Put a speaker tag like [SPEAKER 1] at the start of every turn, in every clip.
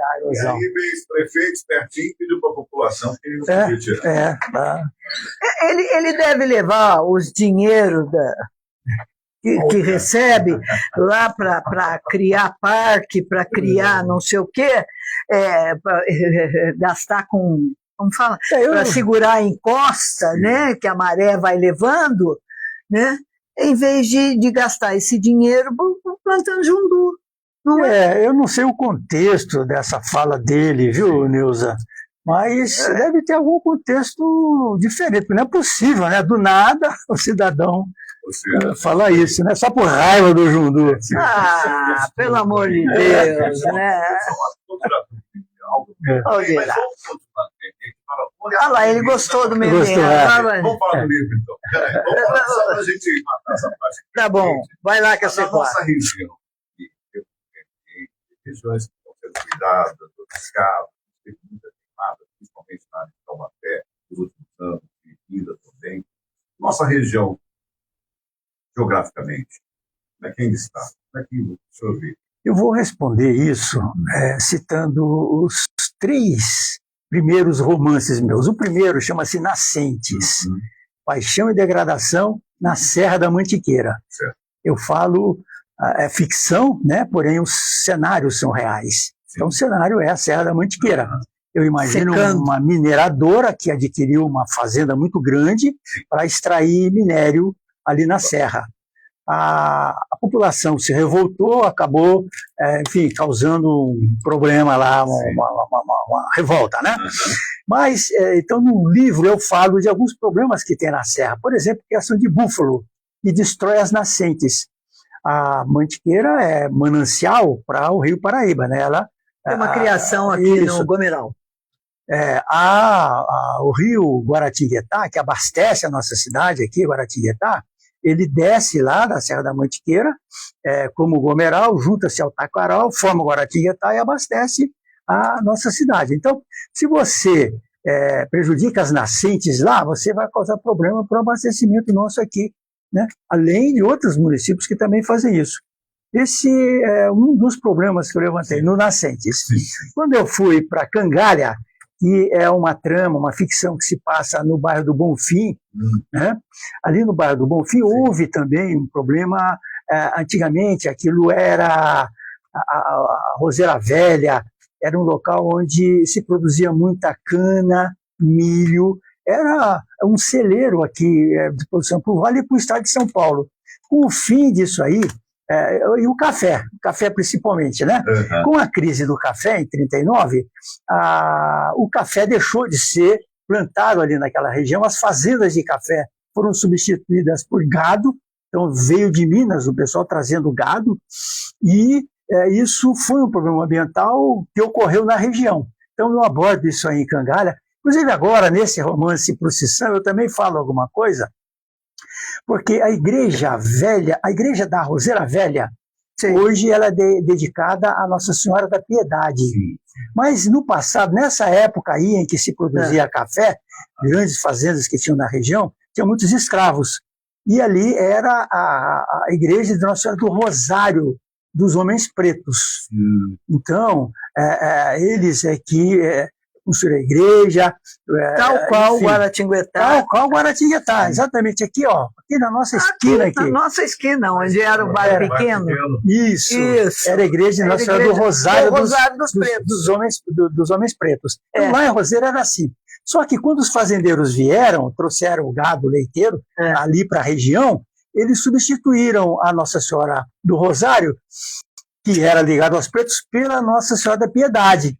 [SPEAKER 1] a
[SPEAKER 2] E
[SPEAKER 1] erosão.
[SPEAKER 2] aí veio esse prefeito espertinho e pediu para a população que ele não podia tirar.
[SPEAKER 1] Tá.
[SPEAKER 3] Ele deve levar os dinheiros que recebe lá para criar parque, para criar não sei o quê, para gastar com, como fala, para segurar a encosta, né, que a maré vai levando, né, em vez de gastar esse dinheiro plantando jundu. Não
[SPEAKER 1] eu não sei o contexto dessa fala dele, viu, Neuza? Mas deve ter algum contexto diferente, porque não é possível, né? Do nada o cidadão fala isso, né? Só por raiva do jundu.
[SPEAKER 3] Pelo amor de Deus, né? Olha lá, ele gostou do meu livro.
[SPEAKER 2] Vamos falar do livro, então. Vamos falar só para a gente matar essa parte.
[SPEAKER 3] Tá bom, vai lá que é
[SPEAKER 2] a nossa região, regiões que estão sendo cuidadas, dos casos, teve muita queimada, principalmente na área de Taubaté, nos últimos anos, e Vida também. Nossa região, geograficamente, como é que ainda está? Como é que o senhor vê?
[SPEAKER 1] Eu vou responder isso citando os 3 primeiros romances meus. O primeiro chama-se Nascentes, Paixão e Degradação na Serra da Mantiqueira.
[SPEAKER 2] Certo.
[SPEAKER 1] Eu falo, é ficção, né? Porém os cenários são reais. Então o cenário é a Serra da Mantiqueira. Eu imagino uma mineradora que adquiriu uma fazenda muito grande para extrair minério ali na serra. A população se revoltou, acabou, enfim, causando um problema lá, uma revolta, né? Mas, então, no livro eu falo de alguns problemas que tem na serra. Por exemplo, a criação de búfalo, que destrói as nascentes. A Mantiqueira é manancial para o Rio Paraíba, né? Ela
[SPEAKER 3] tem uma criação aqui no Gomeral.
[SPEAKER 1] O rio Guaratinguetá, que abastece a nossa cidade aqui, Guaratinguetá, ele desce lá da Serra da Mantiqueira, como Gomeral, junta-se ao Taquaral, forma o Guaratinguetá e abastece a nossa cidade. Então, se você prejudica as nascentes lá, você vai causar problema para o abastecimento nosso aqui, né? Além de outros municípios que também fazem isso. Esse é um dos problemas que eu levantei no Nascentes. Quando eu fui para Cangalha, que é uma trama, uma ficção que se passa no bairro do Bonfim, né? Ali no bairro do Bonfim houve também um problema. Antigamente aquilo era a Roseira Velha, era um local onde se produzia muita cana, milho, era um celeiro aqui de produção para o Vale e para o estado de São Paulo. Com o fim disso aí, e o café principalmente, né? Com a crise do café em 39, o café deixou de ser plantado ali naquela região, as fazendas de café foram substituídas por gado, então veio de Minas o pessoal trazendo gado, e isso foi um problema ambiental que ocorreu na região. Então eu abordo isso aí em Cangalha, inclusive agora nesse romance Procissão eu também falo alguma coisa, porque a igreja velha, a igreja da Roseira Velha, hoje ela é dedicada à Nossa Senhora da Piedade. Mas no passado, nessa época aí em que se produzia café, grandes fazendas que tinham na região, tinha muitos escravos. E ali era a igreja de Nossa Senhora do Rosário dos Homens Pretos. Enfim, eles construíram a igreja.
[SPEAKER 3] Tal qual Guaratinguetá.
[SPEAKER 1] Tal qual Guaratinguetá, exatamente. Aqui, ó, aqui na nossa esquina.
[SPEAKER 3] Na nossa esquina, onde era o bairro pequeno.
[SPEAKER 1] Isso. Era a igreja de Nossa Senhora do Rosário dos Homens Pretos. Então, lá em Roseira era assim. Só que quando os fazendeiros vieram, trouxeram o gado leiteiro ali para a região, eles substituíram a Nossa Senhora do Rosário, que era ligada aos pretos, pela Nossa Senhora da Piedade,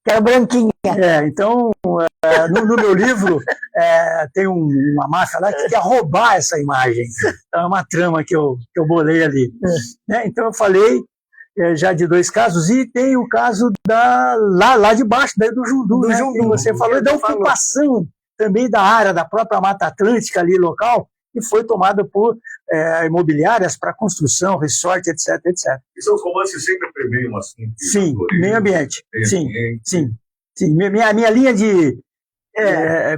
[SPEAKER 1] que era branquinha. Então, no meu livro, tem uma máfia lá que quer roubar essa imagem. Então, é uma trama que eu bolei ali. Então, eu falei já de 2 casos, e tem o caso lá de baixo, daí do Jundu, né, que você falou, da ocupação também da área da própria Mata Atlântica ali local, que foi tomada por imobiliárias para construção, resort, etc, etc.
[SPEAKER 2] E seus romances sempre prevêem assim?
[SPEAKER 1] Sim, meio ambiente. Sim. Minha linha de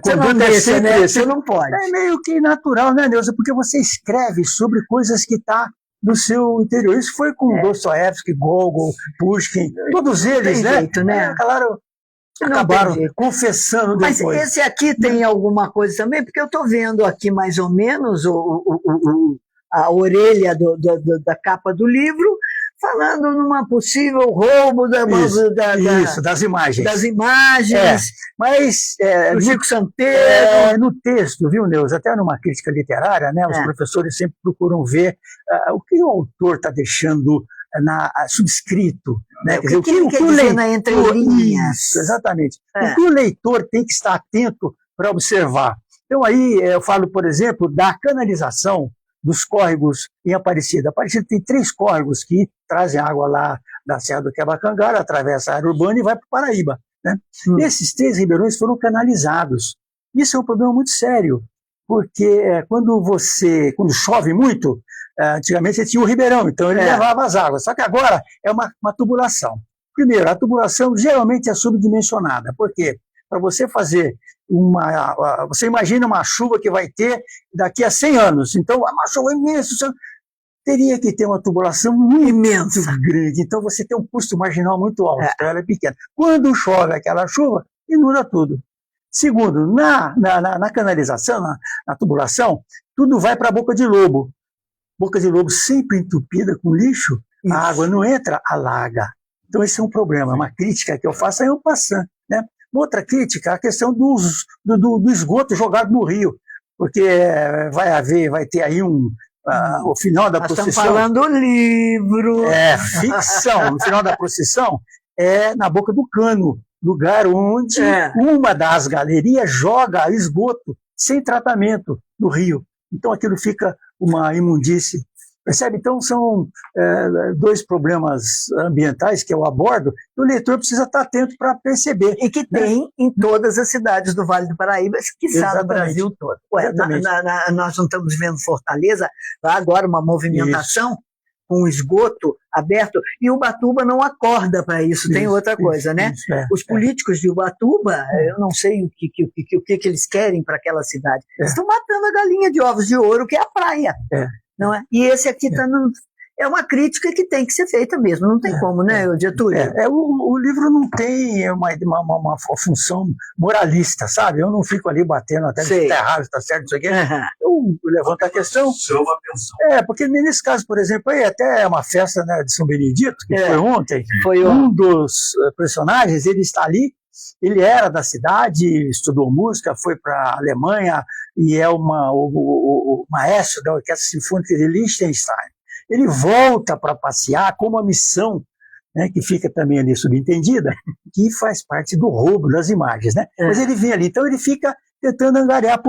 [SPEAKER 3] conduta é sempre... Você não pode.
[SPEAKER 1] É meio que natural, né, Neuza? Porque você escreve sobre coisas que está do seu interior. Isso foi com Dostoiévski, Gogol, Pushkin, todos eles, né?
[SPEAKER 3] Jeito, né?
[SPEAKER 1] Acabaram confessando depois.
[SPEAKER 3] Mas esse aqui tem alguma coisa também, porque eu estou vendo aqui mais ou menos a orelha da capa do livro, falando numa possível roubo
[SPEAKER 1] das imagens.
[SPEAKER 3] Das imagens.
[SPEAKER 1] Mas
[SPEAKER 3] do Chico Santeiro.
[SPEAKER 1] No texto, viu, Neuza? Até numa crítica literária, né? Os professores sempre procuram ver o que o autor está deixando subscrito. Né?
[SPEAKER 3] O que ele quer dizer na entrelinhas.
[SPEAKER 1] Isso, exatamente. O que o leitor tem que estar atento para observar. Então aí eu falo, por exemplo, da canalização dos córregos em Aparecida. Aparecida tem 3 córregos que trazem água lá da Serra do Quebra-Cangara, atravessa a área urbana e vai para o Paraíba. Né? Esses 3 ribeirões foram canalizados. Isso é um problema muito sério, porque quando chove muito, antigamente tinha o ribeirão, então ele levava as águas. Só que agora é uma tubulação. Primeiro, a tubulação geralmente é subdimensionada. Por quê? Para você fazer você imagina uma chuva que vai ter daqui a 100 anos. Então, uma chuva imensa, teria que ter uma tubulação imensa, grande. Então, você tem um custo marginal muito alto, então ela é pequena. Quando chove aquela chuva, inunda tudo. Segundo, na canalização, na tubulação, tudo vai para a boca de lobo. Boca de lobo sempre entupida com lixo, a água não entra, alaga. Então, esse é um problema. Uma crítica que eu faço é o passant, né? Outra crítica, a questão do esgoto jogado no rio, porque vai ter aí o final da procissão.
[SPEAKER 3] Estamos falando do livro.
[SPEAKER 1] Ficção. No final da procissão é na Boca do Cano, lugar onde uma das galerias joga esgoto sem tratamento no rio. Então aquilo fica uma imundície. Percebe? Então, são 2 problemas ambientais que eu abordo e o leitor precisa estar atento para perceber.
[SPEAKER 3] E que tem em todas as cidades do Vale do Paraíba, quiçá no Brasil todo. Nós não estamos vendo Fortaleza, agora uma movimentação com esgoto aberto, e Ubatuba não acorda para isso. Tem outra coisa, né? Os políticos de Ubatuba, eu não sei o que eles querem para aquela cidade. Eles estão matando a galinha de ovos de ouro, que é a praia. Não é? E esse aqui é uma crítica que tem que ser feita mesmo, não tem como, né, Getúlio?
[SPEAKER 1] O livro não tem uma função moralista, sabe? Eu não fico ali batendo até se está errado, se está certo, isso aqui. Eu levanto a questão.
[SPEAKER 2] Chama atenção.
[SPEAKER 1] Porque nesse caso, por exemplo, aí até é uma festa, né, de São Benedito, que foi ontem. Um dos personagens, ele está ali. Ele era da cidade, estudou música, foi para a Alemanha e é o maestro da Orquestra Sinfônica de Liechtenstein. Ele volta para passear com uma missão, né, que fica também ali subentendida, que faz parte do roubo das imagens. Né? Mas ele vem ali, então ele fica tentando angariar,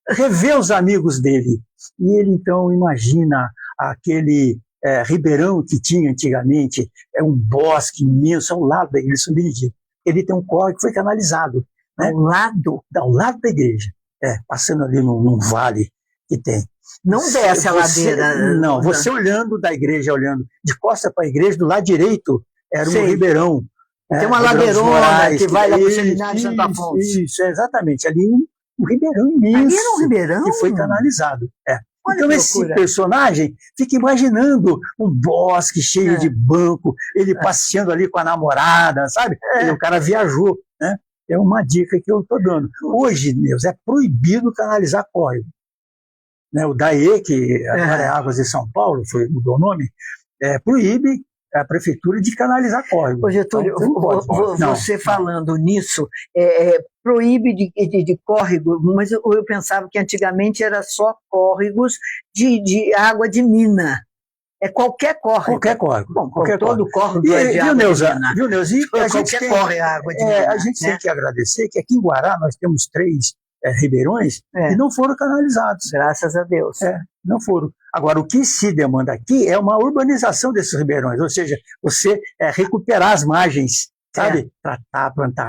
[SPEAKER 1] rever os amigos dele. E ele então imagina aquele ribeirão que tinha antigamente, é um bosque imenso, ao lado da igreja de São Benedito. Ele tem um córrego que foi canalizado, né? Ao lado da igreja, passando ali num vale que tem.
[SPEAKER 3] Não desce a ladeira.
[SPEAKER 1] Não, você olhando da igreja, olhando de costa para a igreja, do lado direito era um ribeirão.
[SPEAKER 3] Tem uma ladeirona que vai lá para o Seminário de Santa Afonso.
[SPEAKER 1] Isso, exatamente. Ali um ribeirão imenso.
[SPEAKER 3] Ali era um ribeirão?
[SPEAKER 1] Que foi canalizado.
[SPEAKER 3] Olha,
[SPEAKER 1] então esse personagem fica imaginando um bosque cheio de banco, ele passeando ali com a namorada, sabe? O cara viajou, né? É uma dica que eu estou dando. Hoje, Deus, é proibido canalizar córrego. Né? O DAE, que agora é Águas de São Paulo, mudou o nome, proíbe a prefeitura de canalizar córrego.
[SPEAKER 3] Ô, Getúlio,
[SPEAKER 1] então,
[SPEAKER 3] você falando nisso, proíbe de córrego, mas eu pensava que antigamente era só córregos de água de mina. É qualquer córrego.
[SPEAKER 1] Qualquer córrego.
[SPEAKER 3] Bom, todo córrego é de água de mina.
[SPEAKER 1] Viu, Neuza?
[SPEAKER 3] Qualquer córrego é água de mina.
[SPEAKER 1] A gente tem que agradecer que aqui em Guará nós temos 3 ribeirões que não foram canalizados.
[SPEAKER 3] Graças a Deus.
[SPEAKER 1] Não foram. Agora, o que se demanda aqui é uma urbanização desses ribeirões, ou seja, você recuperar as margens, sabe? Tratar, plantar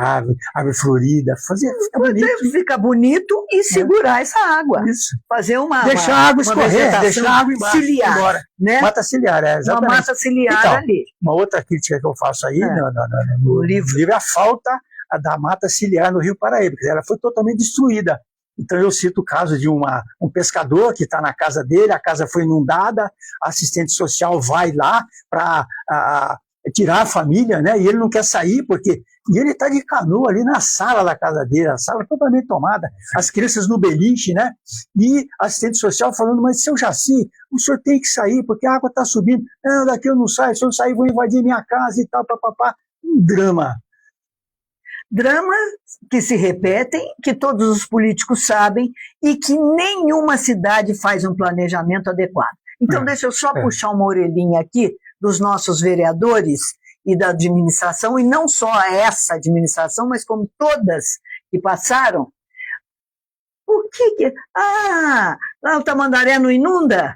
[SPEAKER 1] árvore florida, fazer
[SPEAKER 3] fica bonito e segurar essa água.
[SPEAKER 1] Isso.
[SPEAKER 3] Fazer
[SPEAKER 1] deixar a água escorrer, deixar a água embaixo.
[SPEAKER 3] Ciliar,
[SPEAKER 1] embora.
[SPEAKER 3] Né?
[SPEAKER 1] Mata ciliar, exatamente.
[SPEAKER 3] Uma mata ciliar
[SPEAKER 1] então,
[SPEAKER 3] ali.
[SPEAKER 1] Uma outra crítica que eu faço aí no livro é a falta da mata ciliar no Rio Paraíba, porque ela foi totalmente destruída. Então eu cito o caso de um pescador que está na casa dele, a casa foi inundada, a assistente social vai lá para tirar a família, né? E ele não quer sair e ele está de canoa ali na sala da casa dele, a sala totalmente tomada, as crianças no beliche, né? E a assistente social falando, mas seu Jaci, o senhor tem que sair porque a água está subindo. Não, daqui eu não saio, se eu sair vou invadir minha casa e tal, papapá. Um drama.
[SPEAKER 3] Dramas que se repetem, que todos os políticos sabem e que nenhuma cidade faz um planejamento adequado. Então, deixa eu só puxar uma orelhinha aqui dos nossos vereadores e da administração, e não só essa administração, mas como todas que passaram. Por que... lá o Tamandaré não inunda?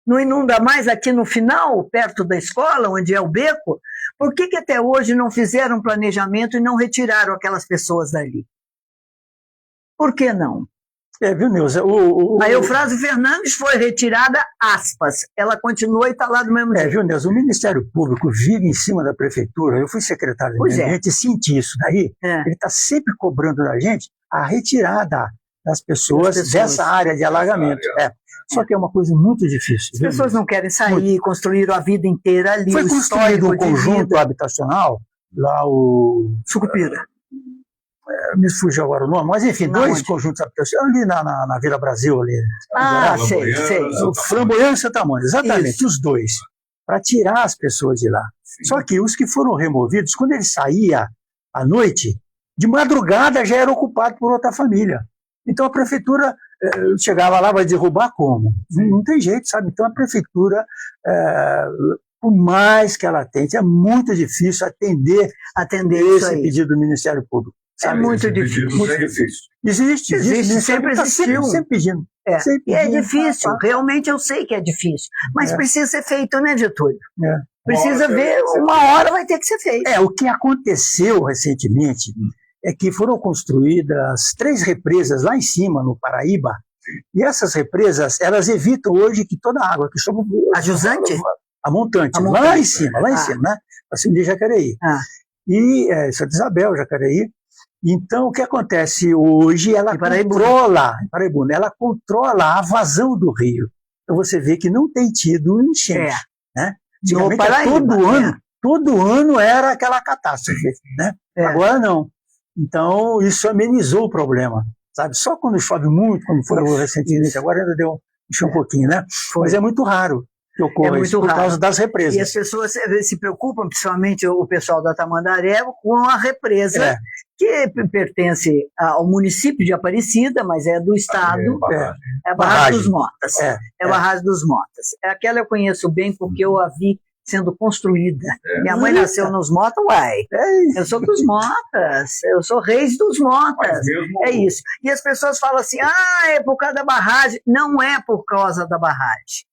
[SPEAKER 3] Não inunda mais aqui no final, perto da escola, onde é o beco? Por que até hoje não fizeram um planejamento e não retiraram aquelas pessoas dali? Por que não?
[SPEAKER 1] Viu, Neuza?
[SPEAKER 3] A Eufrásio Fernandes foi retirada, aspas. Ela continua e está lá do mesmo jeito.
[SPEAKER 1] Viu, Neuza? O Ministério Público vive em cima da Prefeitura. Eu fui secretário de Meio Ambiente e senti isso daí. Ele está sempre cobrando da gente a retirada das pessoas dessa área de alagamento. Só que é uma coisa muito difícil.
[SPEAKER 3] As pessoas não querem sair, construíram a vida inteira ali.
[SPEAKER 1] Foi construído um conjunto habitacional, lá o...
[SPEAKER 3] Sucupira.
[SPEAKER 1] Me fugiu agora o nome, mas enfim, dois conjuntos habitacionais, ali na Vila Brasil. Ali,
[SPEAKER 3] sei.
[SPEAKER 1] O Flamboyant e Santa Mônica, exatamente, os dois, para tirar as pessoas de lá. Sim. Só que os que foram removidos, quando ele saía à noite, de madrugada já era ocupado por outra família. Então a prefeitura chegava lá, vai derrubar como? Não tem jeito, sabe? Então a prefeitura, por mais que ela tente, é muito difícil atender esse pedido do Ministério Público.
[SPEAKER 3] É muito difícil.
[SPEAKER 2] Muito difícil.
[SPEAKER 1] Existe,
[SPEAKER 3] sempre existiu.
[SPEAKER 1] Sempre pedindo.
[SPEAKER 3] E é difícil, realmente eu sei que é difícil, mas precisa ser feito, né, Getúlio? Precisa ver, uma hora vai ter que ser feito.
[SPEAKER 1] O que aconteceu recentemente é que foram construídas 3 represas lá em cima, no Paraíba, e essas represas, elas evitam hoje que toda a água que sobe...
[SPEAKER 3] A jusante?
[SPEAKER 1] A montante, lá em cima, né? Para cima de Jacareí. E Santa Isabel, Jacareí. Então, o que acontece hoje, ela controla a vazão do rio. Então, você vê que não tem tido enchente. Né?
[SPEAKER 3] No Paraíba,
[SPEAKER 1] todo ano era aquela catástrofe. Né? Agora não. Então, isso amenizou o problema. Sabe? Só quando chove muito, como foi recentemente, agora ainda deu um pouquinho, né? Mas é muito raro que ocorra isso por causa das represas.
[SPEAKER 3] E as pessoas se preocupam, principalmente o pessoal da Tamandaré, com a represa que pertence ao município de Aparecida, mas é do estado, é a Barragem dos Motas. É a Barragem dos Motas. Aquela eu conheço bem porque eu a vi sendo construída. Minha mãe nasceu nos Motas, eu sou dos Motas, eu sou reis dos Motas. É isso. E as pessoas falam assim, é por causa da barragem. Não é por causa da barragem.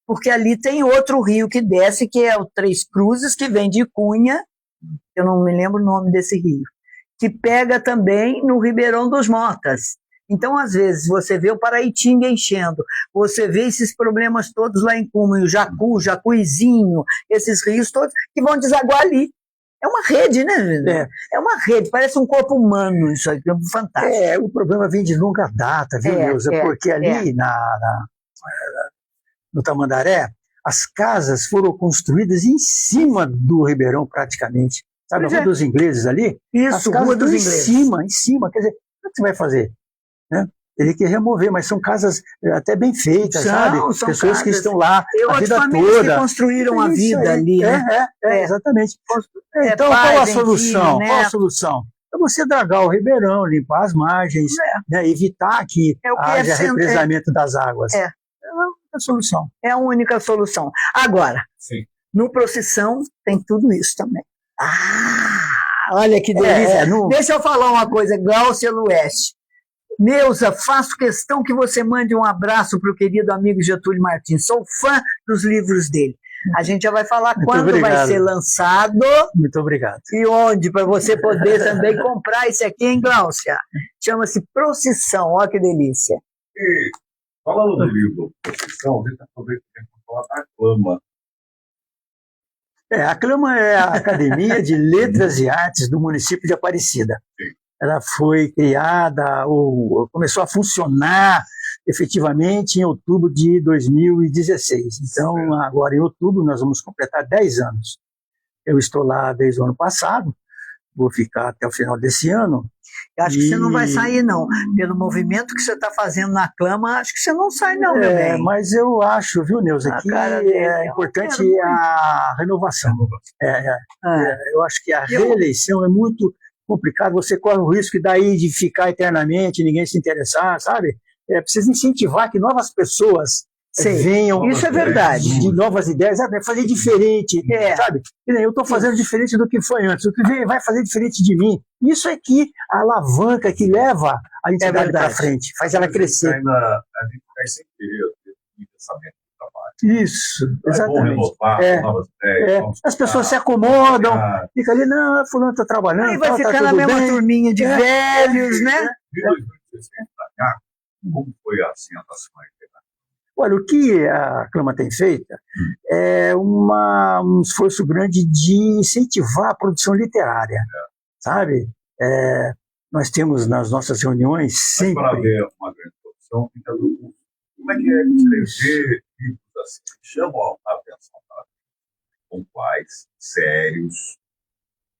[SPEAKER 3] Porque ali tem outro rio que desce, que é o Três Cruzes, que vem de Cunha, eu não me lembro o nome desse rio, que pega também no Ribeirão dos Motas. Então, às vezes, você vê o Paraitinga enchendo, você vê esses problemas todos lá em Cunha, o Jacuizinho, esses rios todos que vão desaguar ali. É uma rede, né? É uma rede, parece um corpo humano, isso aqui, é fantástico.
[SPEAKER 1] O problema vem de longa data, viu, Neuza? Porque ali no Tamandaré, as casas foram construídas em cima do Ribeirão, praticamente. Sabe a Rua dos Ingleses ali?
[SPEAKER 3] Isso,
[SPEAKER 1] as casas
[SPEAKER 3] Rua dos Ingleses.
[SPEAKER 1] Em cima. Quer dizer, o que você vai fazer? Né? Ele quer remover, mas são casas até bem feitas, sabe?
[SPEAKER 3] São
[SPEAKER 1] pessoas
[SPEAKER 3] casas
[SPEAKER 1] que estão lá a vida
[SPEAKER 3] toda. Que construíram a vida ali.
[SPEAKER 1] Exatamente. Então, qual a solução? Qual a solução? É você dragar o Ribeirão, limpar as margens, né? Evitar que haja represamento das águas. É a solução.
[SPEAKER 3] É a única solução. Agora, no Procissão tem tudo isso também. Olha que delícia. Deixa eu falar uma coisa, Gláucia Lueste. Neuza, faço questão que você mande um abraço para o querido amigo Getúlio Martins. Sou fã dos livros dele. A gente já vai falar quando vai ser lançado.
[SPEAKER 1] Muito obrigado.
[SPEAKER 3] E onde, para você poder também comprar esse aqui, hein, Gláucia? Chama-se Procissão, olha que delícia.
[SPEAKER 2] E, falando do livro Procissão, a gente está falando da Aclama.
[SPEAKER 1] A Aclama é a Academia de Letras e Artes do município de Aparecida. ela foi criada, ou começou a funcionar efetivamente em outubro de 2016. Então, agora em outubro, nós vamos completar 10 anos. Eu estou lá desde o ano passado, vou ficar até o final desse ano.
[SPEAKER 3] Eu acho que você não vai sair, não. Pelo movimento que você está fazendo na Clama, acho que você não sai, não, meu bem.
[SPEAKER 1] Mas eu acho, viu, Neuza, que é importante a renovação. Eu acho que a reeleição é muito complicado, você corre o risco daí de ficar eternamente, ninguém se interessar, sabe? Precisa incentivar que novas pessoas venham.
[SPEAKER 3] Isso é verdade.
[SPEAKER 1] De novas ideias, fazer diferente, sabe? Eu estou fazendo diferente do que foi antes, o que vem vai fazer diferente de mim. Isso é que a alavanca que leva a entidade para frente, faz ela crescer.
[SPEAKER 2] A gente vai sem querer o pensamento do trabalho.
[SPEAKER 1] Isso, exatamente.
[SPEAKER 2] Renovar, novas ideias,
[SPEAKER 1] as pessoas se acomodam, fica ali, não, fulano está trabalhando.
[SPEAKER 3] Aí vai ficar na mesma turminha de velhos, né?
[SPEAKER 2] De 2016 para cá, como foi assim a atuação aí?
[SPEAKER 1] Olha, o que a Clama tem feito é um esforço grande de incentivar a produção literária, sabe? Nós temos nas nossas reuniões sempre...
[SPEAKER 2] Mas para ver uma grande produção, fica do curso. Como é que é escrever livros assim? Chamam a atenção para pontuais, sérios,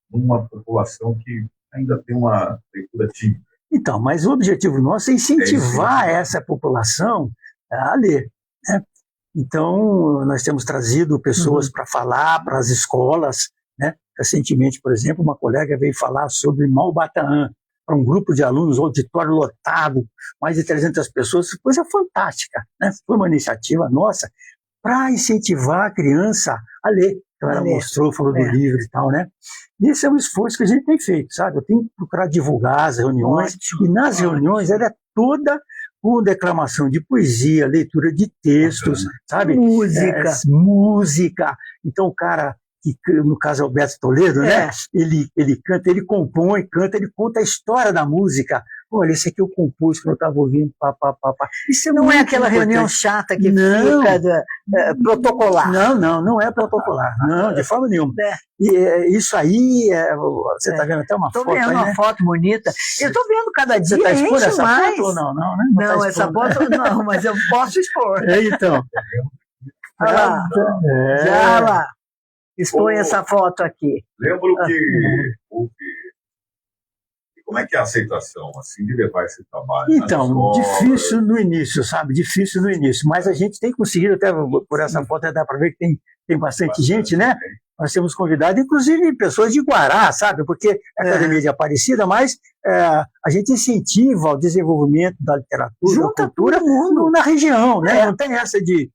[SPEAKER 2] numa população que ainda tem uma leitura tímida.
[SPEAKER 1] Então, mas o objetivo nosso é incentivar essa população a ler, né? Então, nós temos trazido pessoas para falar para as escolas, né? Recentemente, por exemplo, uma colega veio falar sobre Malbataan, para um grupo de alunos, auditório lotado, mais de 300 pessoas, coisa fantástica, né? Foi uma iniciativa nossa para incentivar a criança a ler. Então, ela mostrou, falou do livro e tal, né? E esse é um esforço que a gente tem feito, sabe? Eu tenho que procurar divulgar as reuniões, e nas reuniões ela é toda com declamação de poesia, leitura de textos, sabe? Música. Então, o cara, que no caso é o Beto Toledo, né? Ele canta, ele compõe, canta, ele conta a história da música. Olha, esse aqui eu compus quando eu estava ouvindo, Isso
[SPEAKER 3] não é aquela reunião chata que fica protocolar.
[SPEAKER 1] Não é protocolar. Não, de forma nenhuma. E isso aí, você está vendo até uma foto aí, né? Estou vendo
[SPEAKER 3] uma foto bonita. Eu estou vendo cada dia.
[SPEAKER 1] Você está expondo essa
[SPEAKER 3] mais.
[SPEAKER 1] foto ou não? Né?
[SPEAKER 3] Não, essa foto não, mas eu posso expor.
[SPEAKER 1] Então.
[SPEAKER 3] Já lá. Expõe essa foto aqui.
[SPEAKER 2] Lembro que houve... Como é que é a aceitação, assim, de levar esse trabalho?
[SPEAKER 1] Então, difícil no início, sabe? Difícil no início. Mas a gente tem conseguido, até por essa foto dá para ver que tem bastante gente, né? Nós temos convidado, inclusive, pessoas de Guará, sabe? Porque a Academia de Aparecida, mas a gente incentiva o desenvolvimento da literatura, da cultura na região, né? Não tem essa de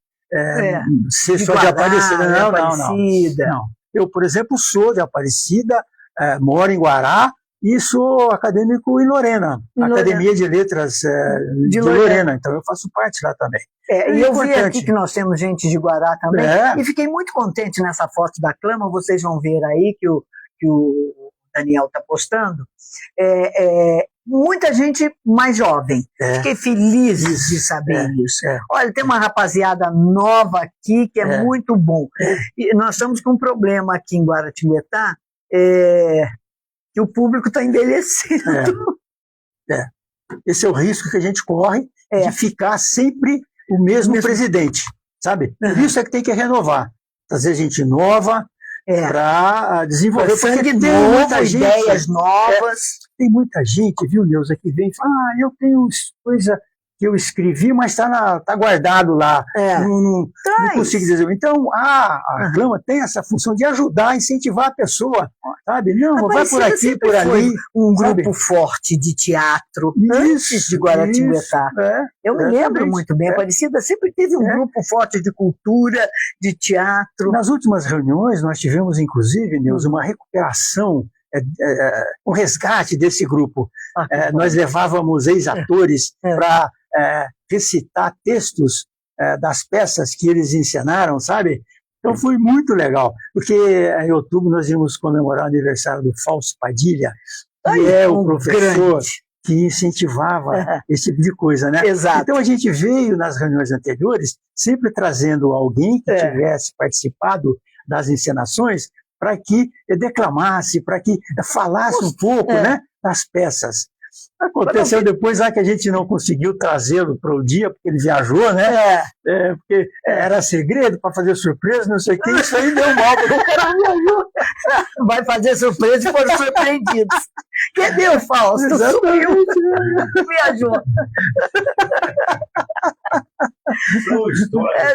[SPEAKER 1] ser só de Aparecida. Não. Eu, por exemplo, sou de Aparecida, moro em Guará, e sou acadêmico em Lorena, Academia de Letras de Lorena, então eu faço parte lá também.
[SPEAKER 3] E eu vi aqui que nós temos gente de Guará também, e fiquei muito contente nessa foto da Clama, vocês vão ver aí que o Daniel está postando, muita gente mais jovem, fiquei feliz de saber isso. Olha, tem uma rapaziada nova aqui que é muito bom, e nós estamos com um problema aqui em Guaratinguetá, que o público está envelhecendo.
[SPEAKER 1] Esse é o risco que a gente corre de ficar sempre o mesmo presidente, sabe? Por isso é que tem que renovar, trazer gente nova para desenvolver.
[SPEAKER 3] Porque tem muita gente, ideias novas.
[SPEAKER 1] Tem muita gente, viu, Neuza, que vem e fala, eu tenho coisa que eu escrevi, mas está guardado lá, não consigo dizer. Então, a Clama tem essa função de ajudar, incentivar a pessoa, sabe? Não, vai por aqui, por ali.
[SPEAKER 3] Um grupo forte de teatro antes de Guaratinguetá. Eu me lembro muito bem, a Aparecida sempre teve um grupo forte de cultura, de teatro.
[SPEAKER 1] Nas últimas reuniões, nós tivemos, inclusive, Neuza, uma recuperação, um resgate desse grupo. Nós levávamos ex-atores para recitar textos das peças que eles encenaram, sabe? Então foi muito legal, porque em outubro nós íamos comemorar o aniversário do Fausto Padilha, que é o professor que incentivava esse tipo de coisa, né?
[SPEAKER 3] Exato.
[SPEAKER 1] Então a gente veio nas reuniões anteriores sempre trazendo alguém que tivesse participado das encenações para que declamasse, para que falasse um pouco, né? das peças. Aconteceu depois lá que a gente não conseguiu trazê-lo para o dia, porque ele viajou, né? Porque era segredo para fazer surpresa, não sei o que, isso aí deu mal, porque o cara viajou.
[SPEAKER 3] Vai fazer surpresa e foram surpreendidos. Cadê o Fausto?
[SPEAKER 1] Exatamente.
[SPEAKER 3] Viajou.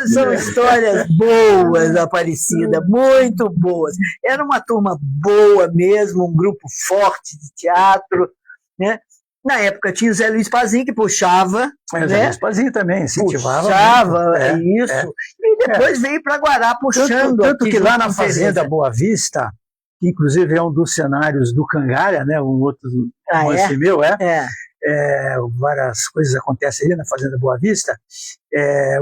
[SPEAKER 2] São
[SPEAKER 3] São histórias boas, Aparecida, muito boas. Era uma turma boa mesmo, um grupo forte de teatro, né? Na época tinha o Zé Luiz Pazin que puxava,
[SPEAKER 1] Mas o Zé Luiz Pazin também incentivava.
[SPEAKER 3] Puxava, isso. E depois veio para Guará puxando.
[SPEAKER 1] Tanto que lá na
[SPEAKER 3] com
[SPEAKER 1] Fazenda
[SPEAKER 3] Tereza.
[SPEAKER 1] Boa Vista, que inclusive é um dos cenários do Cangalha, né? Um outro romance meu, várias coisas acontecem ali na Fazenda Boa Vista.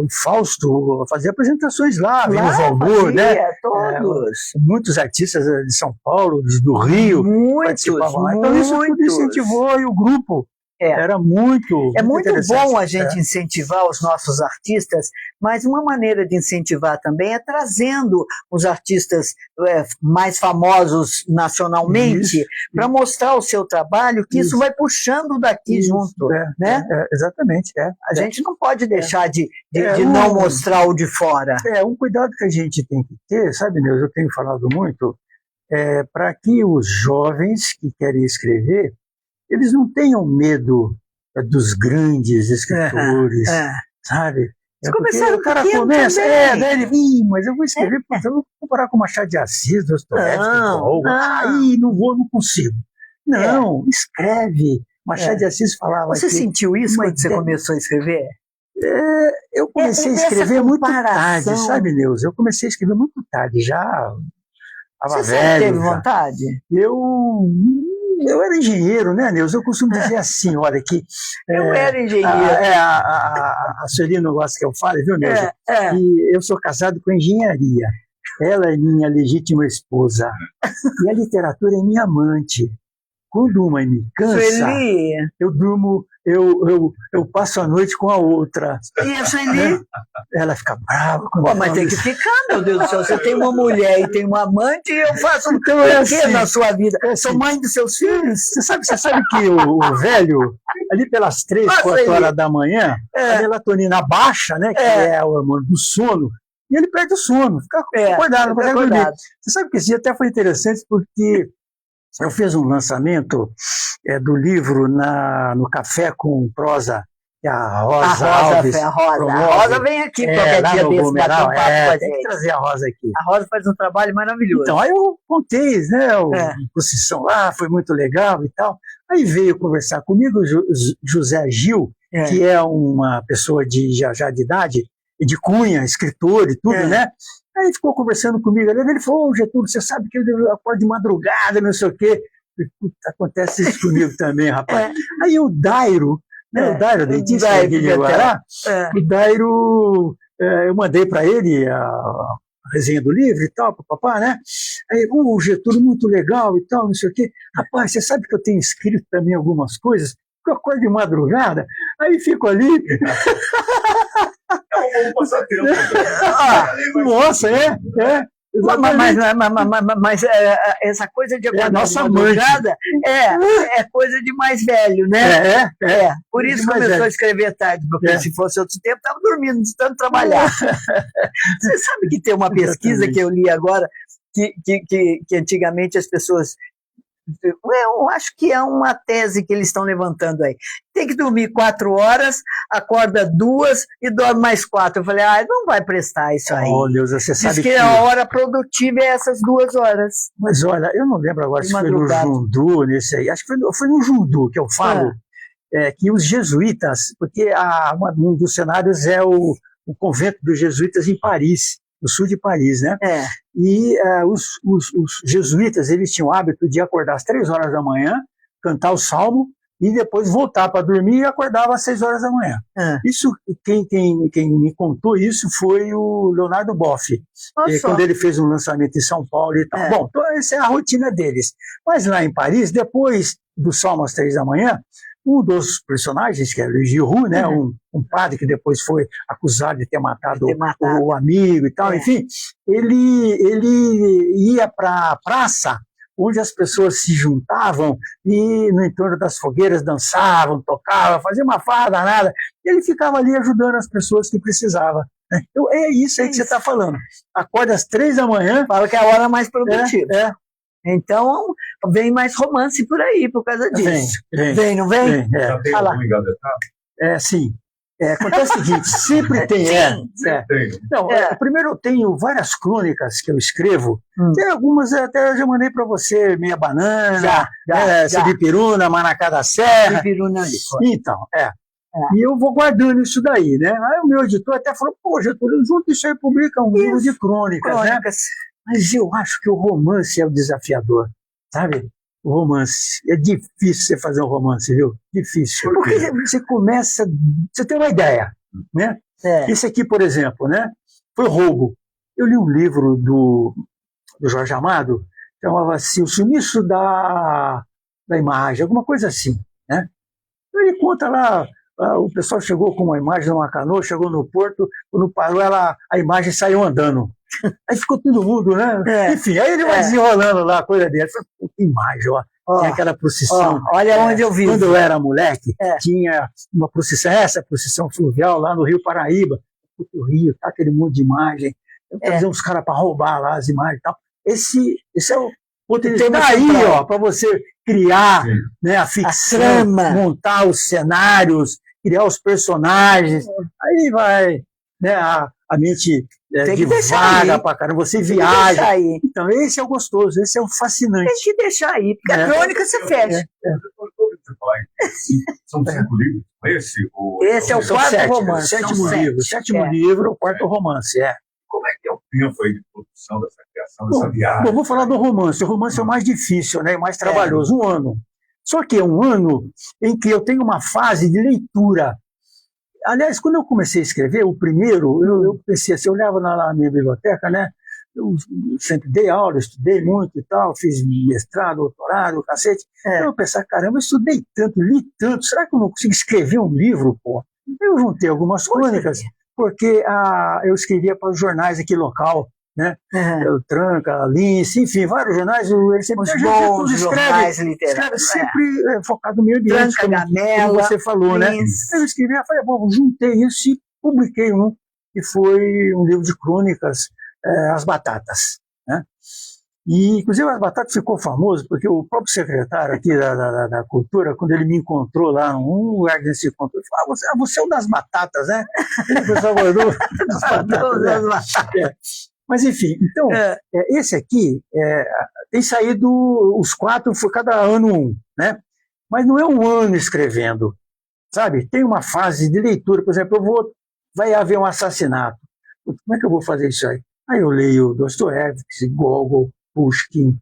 [SPEAKER 1] O Fausto fazia apresentações lá, vinha o Valmor, né?
[SPEAKER 3] Todos.
[SPEAKER 1] Muitos artistas de São Paulo, do Rio, participavam lá. Então isso tudo incentivou e o grupo era muito.
[SPEAKER 3] É muito bom a gente incentivar os nossos artistas, mas uma maneira de incentivar também é trazendo os artistas mais famosos nacionalmente para mostrar o seu trabalho, que isso vai puxando daqui junto. Né?
[SPEAKER 1] Exatamente.
[SPEAKER 3] A gente não pode deixar de não mostrar o de fora.
[SPEAKER 1] Um cuidado que a gente tem que ter, sabe, Neuza, eu tenho falado muito, para que os jovens que querem escrever, eles não tenham medo dos grandes escritores, sabe? Porque o cara começa, daí ele, mas eu vou escrever, eu vou comparar com Machado de Assis, Dostoiévski, aí não consigo. Não, escreve. Machado de Assis falava.
[SPEAKER 3] Você sentiu isso quando você começou a escrever?
[SPEAKER 1] Eu comecei a escrever muito tarde, sabe, Neuza? Eu comecei a escrever muito tarde, já estava velho.
[SPEAKER 3] Você teve vontade?
[SPEAKER 1] Eu era engenheiro, né, Neuza? Eu costumo dizer assim, olha aqui.
[SPEAKER 3] Eu era engenheiro.
[SPEAKER 1] A Sueli não gosta que eu fale, viu, Neuza? E eu sou casado com engenharia. Ela é minha legítima esposa. E a literatura é minha amante. Quando uma me cansa,
[SPEAKER 3] Sueli,
[SPEAKER 1] eu durmo, eu passo a noite com a outra.
[SPEAKER 3] E a Sueli?
[SPEAKER 1] Ela fica brava.
[SPEAKER 3] Mas tem que ficar, meu Deus do céu. Você tem uma mulher e tem uma amante e eu faço o quê na sua vida? Eu sou mãe dos seus filhos?
[SPEAKER 1] Você sabe que o velho, ali pelas 3, 4 horas da manhã, a melatonina baixa, né, que é o hormônio do sono, e ele perde o sono, fica acordado, não consegue dormir. Você sabe que esse dia até foi interessante porque eu fiz um lançamento do livro no Café com Prosa, que a Rosa Alves promove.
[SPEAKER 3] A Rosa vem aqui qualquer dia desse, bater um papo com a gente.
[SPEAKER 1] Tem que trazer a Rosa aqui.
[SPEAKER 3] A Rosa faz um trabalho maravilhoso.
[SPEAKER 1] Então, aí eu contei, né, a exposição lá, foi muito legal e tal. Aí veio conversar comigo José Gil, que é uma pessoa já de idade, e de Cunha, escritor e tudo, né? Aí ficou conversando comigo, ele falou, Getúlio, você sabe que eu acordo de madrugada, não sei o quê. Acontece isso comigo também, rapaz. Aí o Dairo, né, o Dairo, dentista aqui de Guará, o Dairo, eu mandei para ele a resenha do livro e tal, papapá, né? Aí, o Getúlio, muito legal e tal, não sei o quê. Rapaz, você sabe que eu tenho escrito também algumas coisas? Eu acordo de madrugada, aí fico ali.
[SPEAKER 2] É um bom passatempo.
[SPEAKER 1] Nossa,
[SPEAKER 3] Mas essa coisa de
[SPEAKER 1] a nossa
[SPEAKER 3] madrugada é coisa de mais velho, né? Por isso começou a escrever tarde, porque se fosse outro tempo, estava dormindo, de tanto trabalhar. Você sabe que tem uma pesquisa que eu li agora, que antigamente as pessoas... Eu acho que é uma tese que eles estão levantando aí. Tem que dormir 4 horas, acorda 2 e dorme mais 4. Eu falei, não vai prestar isso aí.
[SPEAKER 1] Neuza, você sabe
[SPEAKER 3] que a hora produtiva é essas 2 horas.
[SPEAKER 1] Mas olha, eu não lembro agora se foi no Jundu, nesse aí. Acho que foi no Jundu que eu falo, que os jesuítas, porque um dos cenários é o convento dos jesuítas em Paris, no sul de Paris, né? E os jesuítas, eles tinham o hábito de acordar às 3 horas da manhã, cantar o salmo e depois voltar para dormir e acordava às 6 horas da manhã. Isso, quem me contou isso foi o Leonardo Boff, quando ele fez um lançamento em São Paulo e tal. Bom, então essa é a rotina deles. Mas lá em Paris, depois do salmo às 3 da manhã, um dos personagens, que era o Giroux, né, um padre que depois foi acusado de ter matado o amigo e tal, enfim, ele ia para a praça onde as pessoas se juntavam e no entorno das fogueiras dançavam, tocavam, faziam uma farra danada. E ele ficava ali ajudando as pessoas que precisavam. Então, é isso aí que você está falando. Acorda às 3 da manhã.
[SPEAKER 3] Fala que é a hora mais produtiva.
[SPEAKER 1] É.
[SPEAKER 3] Então, vem mais romance por aí, por causa disso. Vem, não vem?
[SPEAKER 2] Já tem algum engavetado?
[SPEAKER 1] Sim. Acontece o seguinte, sempre tem. Não, primeiro eu tenho várias crônicas que eu escrevo. Tem algumas até eu já mandei para você, Meia Banana, Sibipiruna, Manacá da Serra.
[SPEAKER 3] Sibipiruna ali.
[SPEAKER 1] Então, E eu vou guardando isso daí, né? Aí o meu editor até falou, pô, Getúlio, junto isso aí publica um livro de crônicas, né? Mas eu acho que o romance é o desafiador, sabe? O romance. É difícil você fazer um romance, viu? Difícil. Porque você começa... Você tem uma ideia, né? Esse aqui, por exemplo, né? Foi roubo. Eu li um livro do Jorge Amado, chamava-se O Sumiço da Imagem, alguma coisa assim, né? Ele conta lá, o pessoal chegou com uma imagem numa canoa, chegou no porto, quando parou, a imagem saiu andando. Aí ficou todo mundo, né? Enfim, aí ele vai desenrolando lá a coisa dele. Falei, que imagem, ó. Tem aquela procissão.
[SPEAKER 3] Olha onde eu vi.
[SPEAKER 1] Quando eu era moleque, tinha uma procissão, essa procissão fluvial lá no Rio Paraíba. O Rio, tá aquele monte de imagem. Trazer uns caras para roubar lá as imagens e tal. Esse é o outro. Daí, ó, para você criar, né, a ficção, montar os cenários, criar os personagens. Aí vai, né, a mente divaga pra caramba, você viaja. Então, esse é o gostoso, esse é o fascinante.
[SPEAKER 3] Tem que deixar aí, porque a crônica você fecha.
[SPEAKER 2] São 5 livros?
[SPEAKER 3] Esse é o quarto romance.
[SPEAKER 1] Sétimo livro, o quarto romance,
[SPEAKER 2] Como é que é o tempo aí de produção dessa criação, dessa viagem?
[SPEAKER 1] Bom, vou falar do romance. O romance é o mais difícil, né, mais trabalhoso, 1 ano. Só que é 1 ano em que eu tenho uma fase de leitura. Aliás, quando eu comecei a escrever, o primeiro, eu pensei assim, eu olhava na minha biblioteca, né? Eu sempre dei aula, estudei muito e tal, fiz mestrado, doutorado, cacete. Então eu pensava, caramba, eu estudei tanto, li tanto, será que eu não consigo escrever um livro, pô? Eu juntei algumas crônicas, porque eu escrevia para os jornais aqui local, né? O Tranca, Lince, enfim, vários jornais.
[SPEAKER 3] Os bons jornais literários.
[SPEAKER 1] Sempre focado no meio ambiente,
[SPEAKER 3] como
[SPEAKER 1] você falou, né? Eu escrevi, falei, bom, juntei isso e publiquei um, que foi um livro de crônicas, As Batatas, né? E, inclusive, As Batatas ficou famoso porque o próprio secretário aqui da Cultura, quando ele me encontrou lá num lugar que ele se encontrou, ele falou, você é o das batatas, né? O pessoal guardou das batatas. Mas, enfim, então, esse aqui tem saído os 4, foi cada ano um, né? Mas não é 1 ano escrevendo, sabe? Tem uma fase de leitura, por exemplo, vai haver um assassinato. Como é que eu vou fazer isso aí? Aí eu leio Dostoiévski, Gogol, Pushkin,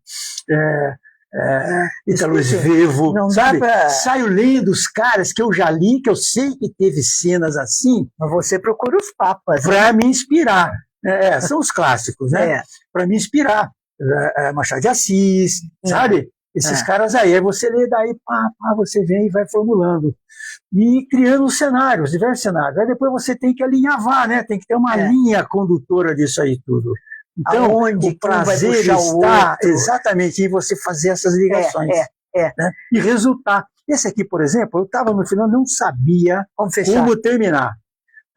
[SPEAKER 1] Italo Svevo, sabe? Saio lendo os caras que eu já li, que eu sei que teve cenas assim.
[SPEAKER 3] Mas você procura os papas.
[SPEAKER 1] Para me inspirar. São os clássicos, né? Para me inspirar. Machado de Assis, sabe? Esses caras aí você lê daí, você vem e vai formulando. E criando cenários, diversos cenários. Aí depois você tem que alinhavar, né? Tem que ter uma linha condutora disso aí tudo. Então,
[SPEAKER 3] aonde
[SPEAKER 1] o prazer está exatamente em você fazer essas ligações. Né? E resultar. Esse aqui, por exemplo, eu estava no final, não sabia como terminar.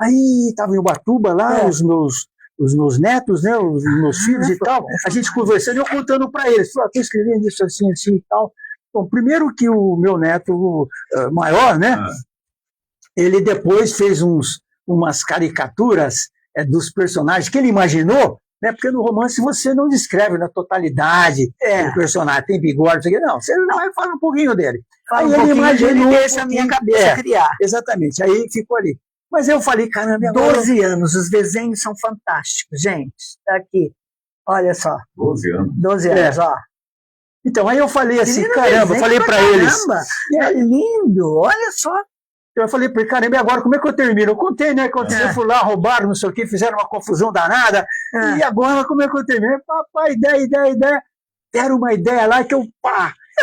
[SPEAKER 1] Aí estava em Ubatuba lá, os meus netos, né, os meus filhos e tal, a gente conversando e eu contando para eles, estou escrevendo isso assim, assim e tal. Bom, primeiro que o meu neto maior, né, ele depois fez umas caricaturas dos personagens que ele imaginou, né, porque no romance você não descreve na totalidade o personagem, tem bigode, não sei o que, não, você vai falar um pouquinho dele.
[SPEAKER 3] Aí ele imaginou, deixa a minha cabeça criar.
[SPEAKER 1] Exatamente, aí ficou ali. Mas eu falei, caramba, agora...
[SPEAKER 3] 12 anos, os desenhos são fantásticos, gente. Tá aqui, olha só.
[SPEAKER 2] 12 anos.
[SPEAKER 3] 12 anos, ó.
[SPEAKER 1] Então, aí eu falei assim, caramba, eu falei para eles.
[SPEAKER 3] É lindo, olha só.
[SPEAKER 1] Eu falei para ele, caramba, e agora como é que eu termino? Eu contei, né? Quando eu fui lá, roubaram, não sei o quê, fizeram uma confusão danada. E agora como é que eu termino? Papai, ideia. Deram uma ideia lá que eu,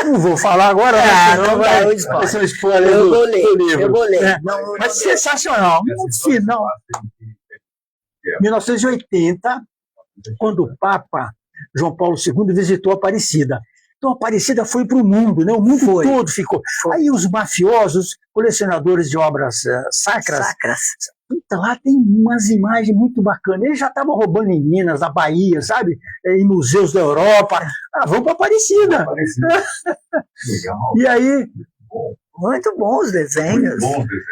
[SPEAKER 1] não vou falar agora,
[SPEAKER 3] não vai ser um spoiler. Eu vou ler.
[SPEAKER 1] Mas sensacional. No final, 1980, quando o Papa João Paulo II visitou Aparecida. Então, Aparecida foi para o mundo, né? O mundo
[SPEAKER 3] Foi.
[SPEAKER 1] todo ficou.
[SPEAKER 3] Foi.
[SPEAKER 1] Aí os mafiosos, colecionadores de obras sacras, então, lá tem umas imagens muito bacanas. Eles já estavam roubando em Minas, na Bahia, sabe? Em museus da Europa. Vamos para Aparecida.
[SPEAKER 2] Aparecida. Legal.
[SPEAKER 1] E aí,
[SPEAKER 3] Muito bons desenhos.
[SPEAKER 2] Muito bom desenho.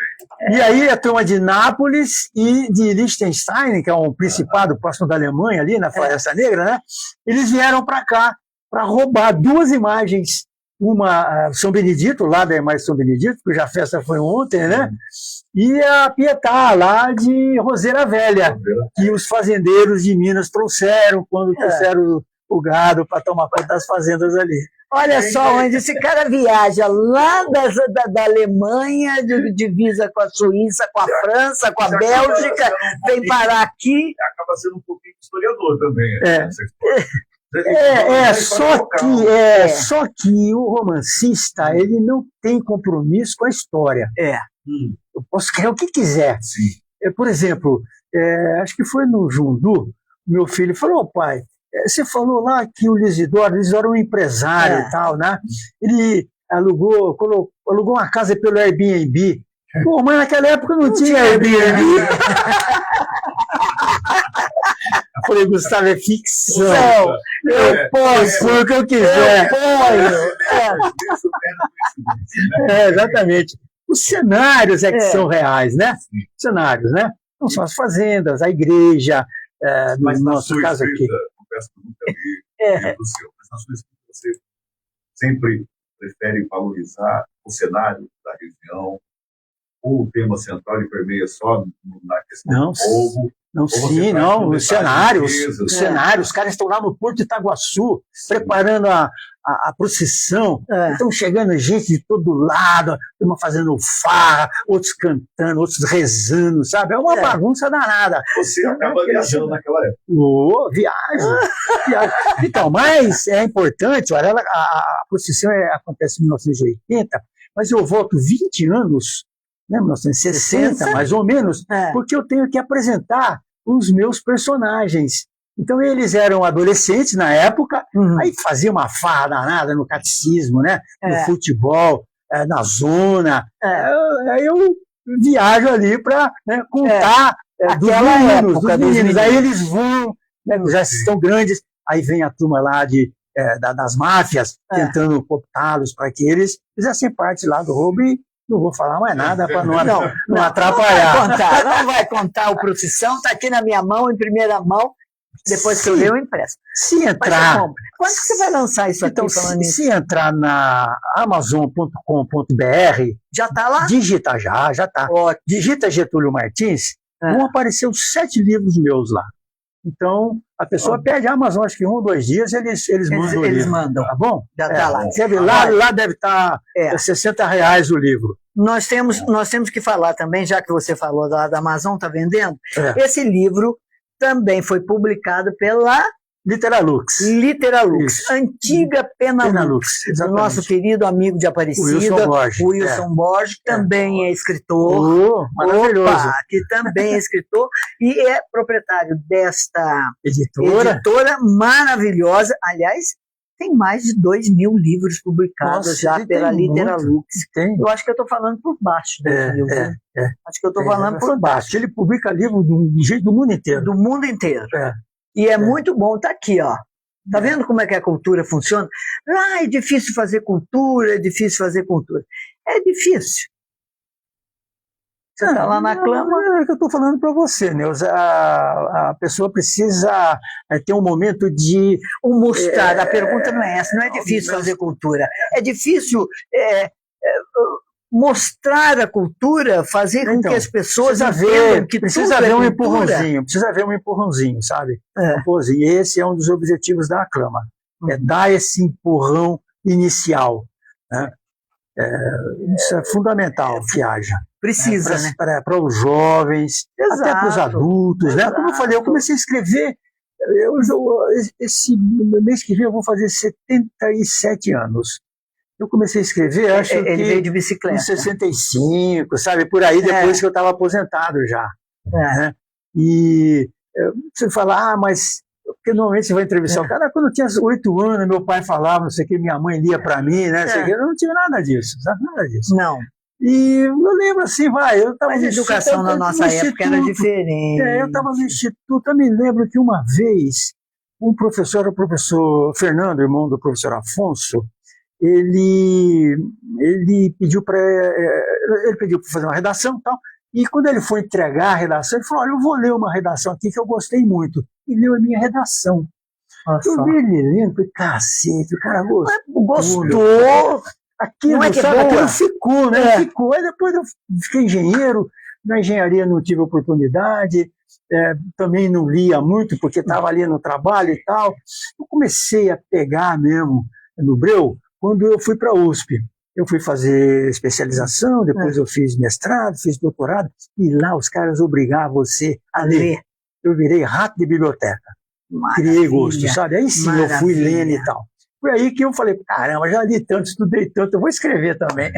[SPEAKER 1] e aí a turma de Nápoles e de Liechtenstein, que é um principado próximo da Alemanha, ali na Floresta Negra, né? Eles vieram para cá para roubar 2 imagens. Uma São Benedito, lá da imagem de São Benedito, porque já a festa foi ontem, né? E a Pietà, lá de Roseira Velha, que os fazendeiros de Minas trouxeram quando trouxeram o gado para tomar conta das fazendas ali.
[SPEAKER 3] Olha só onde esse cara viaja, lá da Alemanha, divisa com a Suíça, com a França, com a Bélgica, vem parar aqui.
[SPEAKER 2] Acaba sendo um pouquinho historiador também. Essa
[SPEAKER 1] história. Só que o romancista, ele não tem compromisso com a história. Eu posso criar o que quiser.
[SPEAKER 2] Sim.
[SPEAKER 1] Por exemplo, acho que foi no Jundu, meu filho falou, pai, você falou lá que o Lisidoro era um empresário e tal, né? Ele alugou uma casa pelo Airbnb. Pô, mas naquela época não tinha Airbnb. Eu falei, Gustavo, é ficção. Eu posso o que eu quiser. Exatamente. Os cenários que são reais, né? Cenários, né? Não são as fazendas, a igreja,
[SPEAKER 2] mas
[SPEAKER 1] no
[SPEAKER 2] na
[SPEAKER 1] nosso
[SPEAKER 2] sua
[SPEAKER 1] caso
[SPEAKER 2] escrita,
[SPEAKER 1] aqui.
[SPEAKER 2] confesso que eu nunca vi do seu, mas na sua escrita você sempre prefere valorizar o cenário da região, ou o tema central ele permeia só na questão do povo.
[SPEAKER 1] Não, sim, não. Os cenários, os caras estão lá no Porto de Itaguaçu, preparando a procissão. Estão chegando gente de todo lado, uma fazendo farra, outros cantando, outros rezando, sabe? É uma bagunça danada.
[SPEAKER 2] Você acaba viajando naquela época.
[SPEAKER 1] Viajo. Então, mas é importante, olha, a procissão acontece em 1980, mas eu volto 20 anos, né, 1960, mais ou menos, porque eu tenho que apresentar os meus personagens. Então, eles eram adolescentes na época, aí fazia uma farra danada no catecismo, né, no futebol, na zona. Aí eu viajo ali para contar dos meninos. Aí eles vão, né, já estão grandes, aí vem a turma lá das máfias, tentando cooptá-los para que eles fizessem parte lá do roubo e não vou falar mais nada para não atrapalhar.
[SPEAKER 3] Não vai contar o Procissão, está aqui na minha mão, em primeira mão. Depois que eu ler, eu impresso.
[SPEAKER 1] Se entrar.
[SPEAKER 3] Quando que você vai lançar isso aqui?
[SPEAKER 1] Então, se entrar na Amazon.com.br,
[SPEAKER 3] já está lá?
[SPEAKER 1] Digita já está. Digita Getúlio Martins, vão aparecer os 7 livros meus lá. Então, a pessoa pede a Amazon, acho que 1 ou 2 dias, eles mandam.
[SPEAKER 3] Eles mandam.
[SPEAKER 1] Tá bom?
[SPEAKER 3] Já está lá.
[SPEAKER 1] Lá deve estar R$60 o livro.
[SPEAKER 3] Nós temos que falar também, já que você falou da Amazon, está vendendo, esse livro também foi publicado pela
[SPEAKER 1] Literalux.
[SPEAKER 3] Antiga Penalux. O nosso querido amigo de Aparecida, Wilson Borges, que também é escritor.
[SPEAKER 1] Maravilhoso.
[SPEAKER 3] Que também é escritor e é proprietário desta
[SPEAKER 1] editora
[SPEAKER 3] maravilhosa. Aliás, tem mais de 2.000 livros publicados já pela Literalux. Eu acho que eu estou falando por baixo desse livro. Acho que eu estou falando por baixo.
[SPEAKER 1] Ele publica livro do mundo inteiro.
[SPEAKER 3] Do mundo inteiro. E é muito bom, tá aqui, ó. Tá vendo como é que a cultura funciona? É difícil fazer cultura, é difícil fazer cultura. É difícil. Você tá lá na clama.
[SPEAKER 1] É que eu estou falando para você, Neuza. A pessoa precisa ter um momento de
[SPEAKER 3] mostrar. A pergunta não é essa, não é difícil fazer cultura. É difícil mostrar a cultura, fazer com que as pessoas entendam que
[SPEAKER 1] precisa ver um empurrãozinho, sabe? E esse é um dos objetivos da Aclama, é dar esse empurrão inicial, né? Isso é fundamental que haja.
[SPEAKER 3] Precisa, né?
[SPEAKER 1] Para os jovens, até para os adultos, né? Como eu falei, eu comecei a escrever, esse mês que vem eu vou fazer 77 anos. Eu comecei a escrever, acho que
[SPEAKER 3] ele veio de bicicleta.
[SPEAKER 1] Em 65, sabe? Por aí, depois que eu estava aposentado já. Né? E você fala, mas Porque normalmente você vai entrevistar o cara, quando eu tinha 8 anos, meu pai falava, não sei o que, minha mãe lia para mim, né? Sei que, eu não tive nada disso, sabe? Nada disso.
[SPEAKER 3] Não.
[SPEAKER 1] E eu lembro assim, eu estava
[SPEAKER 3] Mas a educação na nossa época era diferente.
[SPEAKER 1] Eu estava no instituto, eu me lembro que uma vez, o professor Fernando, irmão do professor Afonso, ele pediu para fazer uma redação e tal, e quando ele foi entregar a redação, ele falou, olha, eu vou ler uma redação aqui que eu gostei muito, e leu a minha redação. Eu vi ele lendo, falei, cacete, o cara gostou. Aquilo,
[SPEAKER 3] não é que
[SPEAKER 1] sabe,
[SPEAKER 3] boa.
[SPEAKER 1] aquilo ficou, né? Ficou. Aí depois eu fiquei engenheiro, na engenharia não tive oportunidade, também não lia muito, porque estava ali no trabalho e tal. Eu comecei a pegar mesmo no breu quando eu fui para a USP. Eu fui fazer especialização, depois eu fiz mestrado, fiz doutorado, e lá os caras obrigavam você a ler. Eu virei rato de biblioteca. Criei gosto, sabe? Aí sim eu fui lendo e tal. Foi aí que eu falei, caramba, já li tanto, estudei tanto, eu vou escrever também.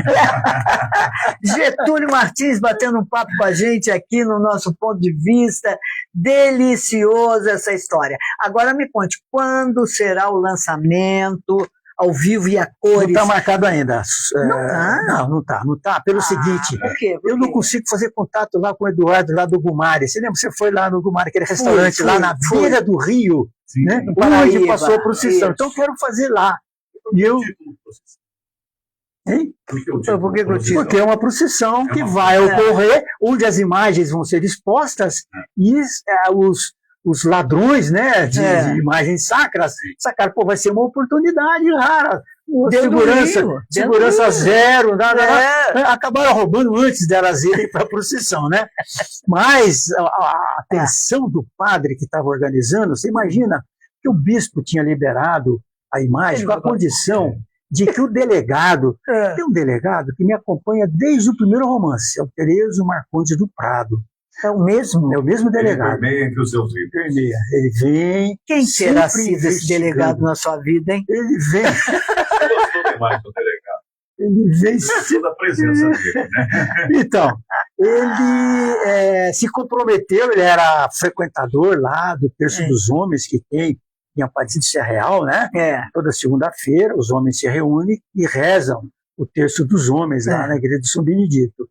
[SPEAKER 3] Getúlio Martins batendo um papo com a gente aqui no nosso ponto de vista. Deliciosa essa história. Agora me conte, quando será o lançamento ao vivo e a cores?
[SPEAKER 1] Não está marcado ainda.
[SPEAKER 3] Não está?
[SPEAKER 1] Não está. Pelo seguinte,
[SPEAKER 3] por quê?
[SPEAKER 1] Eu não consigo fazer contato lá com o Eduardo, lá do Gumari. Você lembra que você foi lá no Gumari, aquele restaurante lá na beira do Rio, né? Onde passou a procissão. Então eu quero fazer lá. E eu... Hein? Porque é uma procissão que vai ocorrer, onde as imagens vão ser expostas e os ladrões, né, de imagens sacras, sacaram, vai ser uma oportunidade rara. Segurança zero, acabaram roubando antes delas irem para a procissão, né? Mas a atenção do padre que estava organizando, você imagina que o bispo tinha liberado a imagem com a condição de que o delegado, tem um delegado que me acompanha desde o primeiro romance, é o Terezo Marcondes do Prado. É o mesmo delegado.
[SPEAKER 2] Ele entre os seus livros.
[SPEAKER 1] Ele vem.
[SPEAKER 3] Quem será sido esse delegado na sua vida, hein?
[SPEAKER 1] Ele vem.
[SPEAKER 2] Eu gostou demais do delegado.
[SPEAKER 1] Ele vem.
[SPEAKER 2] Toda a presença dele, né?
[SPEAKER 1] Então, ele se comprometeu, ele era frequentador lá do Terço dos Homens, que tem em Aparecida de Serra Real, né? Toda segunda-feira, os homens se reúnem e rezam o Terço dos Homens, lá na igreja de São Benedito.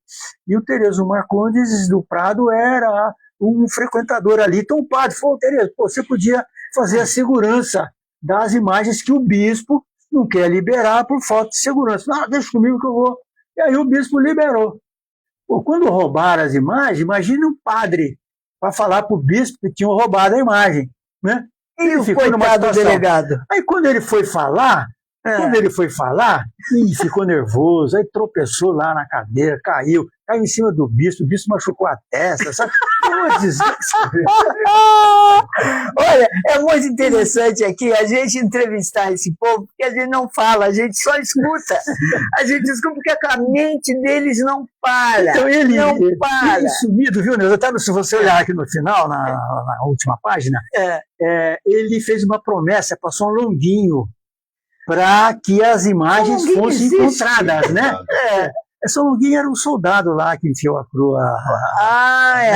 [SPEAKER 1] E o Terezo Marcondes do Prado era um frequentador ali. Então o padre falou, Terezo, você podia fazer a segurança das imagens que o bispo não quer liberar por falta de segurança. Não, deixa comigo que eu vou. E aí o bispo liberou. Quando roubaram as imagens, imagine um padre para falar para o bispo que tinham roubado a imagem, né?
[SPEAKER 3] E o coitado do delegado?
[SPEAKER 1] Aí quando ele foi falar, ficou nervoso, aí tropeçou lá na cadeira, caiu em cima do bispo, o bispo machucou a testa, sabe?
[SPEAKER 3] Olha, é muito interessante aqui a gente entrevistar esse povo, porque a gente não fala, a gente só escuta. A gente escuta porque a mente deles não para.
[SPEAKER 1] Então ele
[SPEAKER 3] não para.
[SPEAKER 1] Ele sumido, viu, Neuza? Até se você olhar aqui no final, na última página, ele fez uma promessa, passou um longuinho para que as imagens fossem encontradas, né? Essa Longuinho era um soldado lá que enfiou a cruz.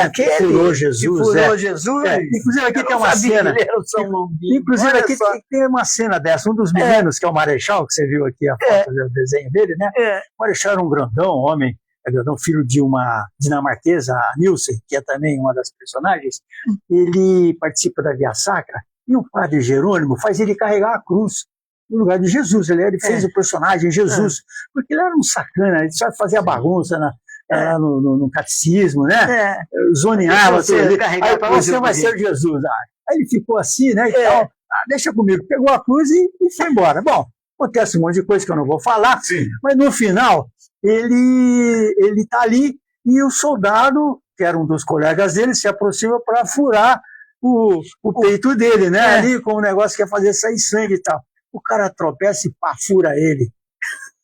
[SPEAKER 3] Aquele
[SPEAKER 1] que furou Jesus.
[SPEAKER 3] Que furou Jesus.
[SPEAKER 1] Inclusive aqui tem uma cena. Inclusive aqui tem uma cena dessa. Um dos meninos, que é o Marechal, que você viu aqui a foto do desenho dele, né? O Marechal era um grandão, homem, filho de uma dinamarquesa, a Nilce, que é também uma das personagens. Ele participa da Via Sacra e o padre Jerônimo faz ele carregar a cruz no lugar de Jesus. Ele fez o personagem Jesus, porque ele era um sacana, ele só fazia bagunça no catecismo, né? Zoneava tudo. Aí você vai ser Jesus. Aí ele ficou assim, né? E tal. Deixa comigo. Pegou a cruz e foi embora. Bom, acontece um monte de coisa que eu não vou falar, mas no final ele tá ali e o soldado, que era um dos colegas dele, se aproxima para furar o peito dele, né? Ali com o negócio que ia fazer sair sangue e tal. O cara tropeça e fura ele.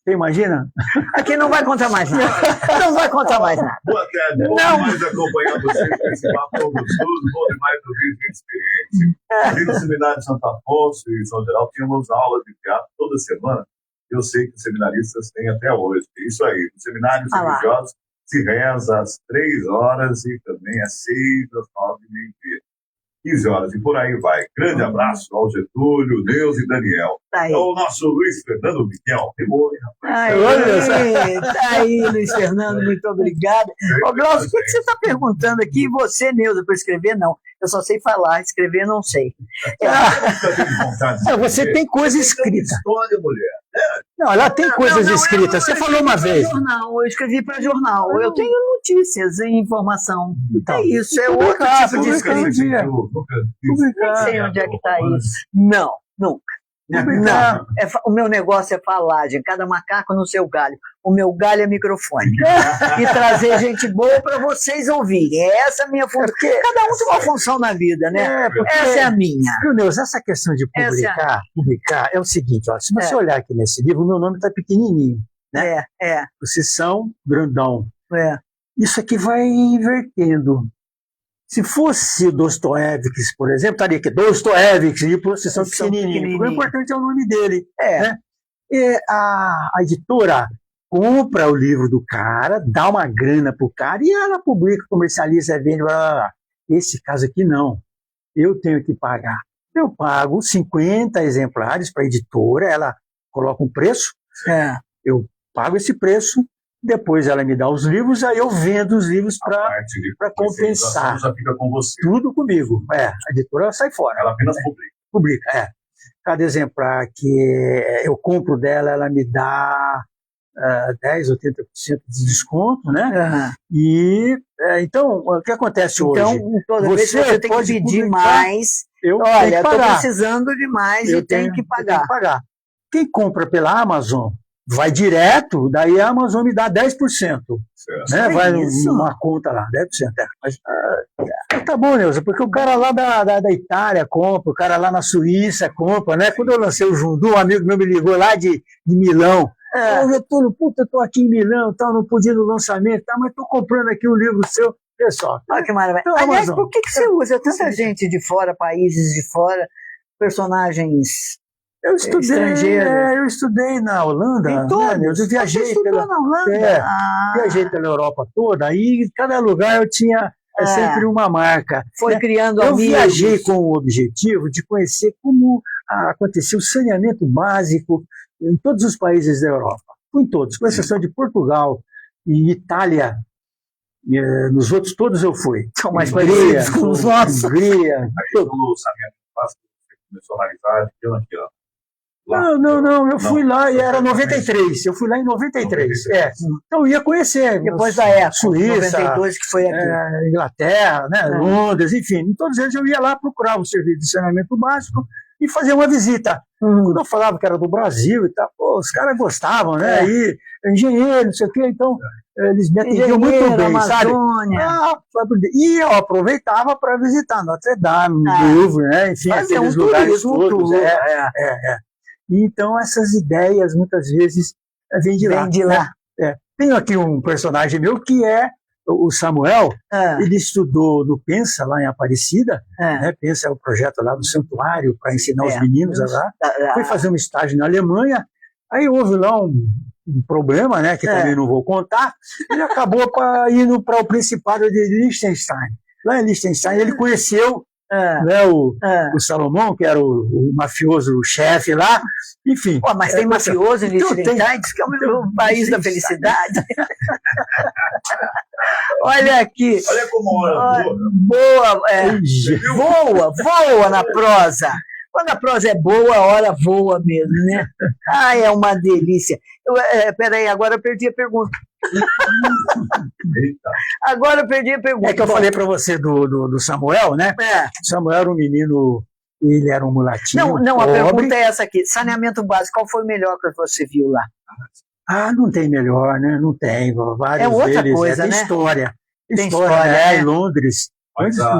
[SPEAKER 1] Você imagina?
[SPEAKER 3] Aqui não vai contar mais nada. Não vai contar mais nada.
[SPEAKER 2] Boa tarde. Bom demais acompanhar vocês com esse papo gostoso. Bom demais ouvir a experiência. Ali no Seminário de Santo Afonso e São Geraldo tínhamos aulas de teatro toda semana. Eu sei que os seminaristas têm até hoje. É isso aí. Os seminários religiosos se reza às 3 horas e também às 6, às 9 e meia-dia. 15 horas e por aí vai. Grande abraço ao Getúlio, Deus e Daniel.
[SPEAKER 3] Tá aí.
[SPEAKER 2] É o nosso Luiz Fernando Miguel.
[SPEAKER 3] Tá aí, Luiz Fernando, muito obrado. Ô, Glaucio, o que você está perguntando aqui? Você, Neuza, para escrever, não. Eu só sei falar, escrever não sei.
[SPEAKER 1] Você tem coisa escrita.
[SPEAKER 2] História, mulher.
[SPEAKER 1] Não, ela tem coisas escritas. Você falou uma vez.
[SPEAKER 3] Eu escrivi para jornal. Eu tenho notícias e informação.
[SPEAKER 1] Então,
[SPEAKER 3] É isso, é outro tipo de escrita. Nem sei onde é que está isso. Não, nunca. Não, o meu negócio é falagem, cada macaco no seu galho. O meu galho é microfone. E trazer gente boa para vocês ouvirem. Essa é a minha função. Cada um tem uma função na vida, né? Essa é a minha.
[SPEAKER 1] Meu Deus, essa questão de publicar é o seguinte, ó, se você olhar aqui nesse livro, o meu nome está pequenininho, né? Vocês são grandão. Isso aqui vai invertendo. Se fosse Dostoiévski, por exemplo, estaria aqui, Dostoiévski, e processão pequenininho. O importante é o nome dele. Né? E a editora compra o livro do cara, dá uma grana pro cara, e ela publica, comercializa, vende, blá, blá, blá. Esse caso aqui não. Eu tenho que pagar. Eu pago 50 exemplares para a editora, ela coloca um preço, eu pago esse preço, depois ela me dá os livros, aí eu vendo os livros para compensar.
[SPEAKER 2] Já fica com você.
[SPEAKER 1] Tudo comigo. A editora sai fora.
[SPEAKER 2] Ela apenas
[SPEAKER 1] publica. Cada exemplar que eu compro dela, ela me dá 10% ou 30% de desconto, né? E então, o que acontece hoje?
[SPEAKER 3] Então, toda vez que você tem que pedir mais, olha, estou precisando de mais e tenho que pagar.
[SPEAKER 1] Quem compra pela Amazon vai direto, daí a Amazon me dá 10%. Né? Vai numa conta lá, 10%. Mas tá bom, Neuza, porque o cara lá da Itália compra, o cara lá na Suíça compra, né? Quando eu lancei o Jundu, um amigo meu me ligou lá de Milão. Getúlio, puta, eu tô aqui em Milão, não pude ir no lançamento, mas tô comprando aqui um livro seu. Pessoal.
[SPEAKER 3] Olha que maravilha. Então, aliás, por que você usa tanta gente de fora, países de fora, personagens...
[SPEAKER 1] Eu estudei na Holanda, né? Eu viajei viajei pela Europa toda, e cada lugar eu tinha sempre uma marca.
[SPEAKER 3] Foi criando
[SPEAKER 1] amigos. Eu viajei com o objetivo de conhecer como aconteceu o saneamento básico em todos os países da Europa. Em todos, com exceção de Portugal e Itália. Nos outros todos eu fui.
[SPEAKER 3] São mais parecidos com os nossos.
[SPEAKER 1] Hungria.
[SPEAKER 2] O saneamento básico começou a analisar de ano a ano.
[SPEAKER 1] Não, eu fui lá e era 93. Eu fui lá em 93. Então eu ia conhecer.
[SPEAKER 3] Depois da época,
[SPEAKER 1] Suíça,
[SPEAKER 3] 92, que foi aqui.
[SPEAKER 1] Inglaterra, né, Londres, enfim. Em todos eles eu ia lá, procurava o serviço de saneamento básico e fazia uma visita. Quando eu falava que era do Brasil e tal, os caras gostavam, né? E engenheiro, não sei o quê, então eles me atendiam muito bem,
[SPEAKER 3] Amazônia.
[SPEAKER 1] sabe? E eu aproveitava para visitar Notre Dame, Louvre, né? Enfim, aqueles lugares todos. Então, essas ideias, muitas vezes, vêm de lá. Tenho aqui um personagem meu que é o Samuel. Ele estudou no Pensa, lá em Aparecida. Né? Pensa é o projeto lá do santuário para ensinar os meninos lá. Foi fazer um estágio na Alemanha. Aí houve lá um problema, né, que também não vou contar. Ele acabou indo para o Principado de Liechtenstein. Lá em Liechtenstein, ele conheceu né, o Salomão, que era o mafioso chefe lá, enfim.
[SPEAKER 3] Mas tem mafioso em Liechtenstein, diz que é o país da felicidade. Olha aqui.
[SPEAKER 2] Olha como
[SPEAKER 3] voa na prosa. Quando a prosa é boa, a hora voa mesmo, né? É uma delícia. Peraí, agora eu perdi a pergunta. Agora eu perdi a pergunta.
[SPEAKER 1] É que eu falei para você do Samuel, né? Samuel era um menino, ele era um mulatinho.
[SPEAKER 3] Não, a pergunta é essa aqui. Saneamento básico, qual foi o melhor que você viu lá?
[SPEAKER 1] Não tem melhor, né? Não tem. Vários
[SPEAKER 3] outra
[SPEAKER 1] deles.
[SPEAKER 3] Coisa,
[SPEAKER 1] tem
[SPEAKER 3] né?
[SPEAKER 1] história.
[SPEAKER 3] Tem história,
[SPEAKER 1] em Londres.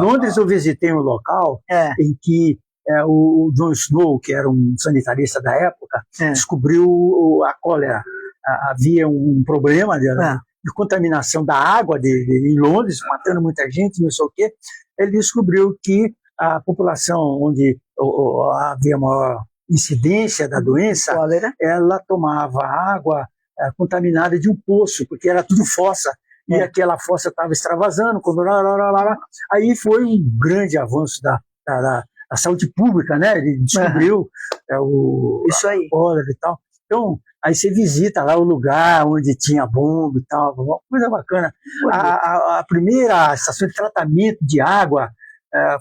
[SPEAKER 1] Londres eu visitei um local em que o John Snow, que era um sanitarista da época, descobriu a cólera. Havia um problema de contaminação da água em Londres, matando muita gente, não sei o quê. Ele descobriu que a população onde havia maior incidência da doença, ela tomava água contaminada de um poço, porque era tudo fossa. E aquela fossa estava extravasando. Aí foi um grande avanço da saúde pública, né? Ele descobriu
[SPEAKER 3] Isso aí.
[SPEAKER 1] a cólera e tal. Então, aí você visita lá o lugar onde tinha bomba e tal, uma coisa bacana. A primeira estação de tratamento de água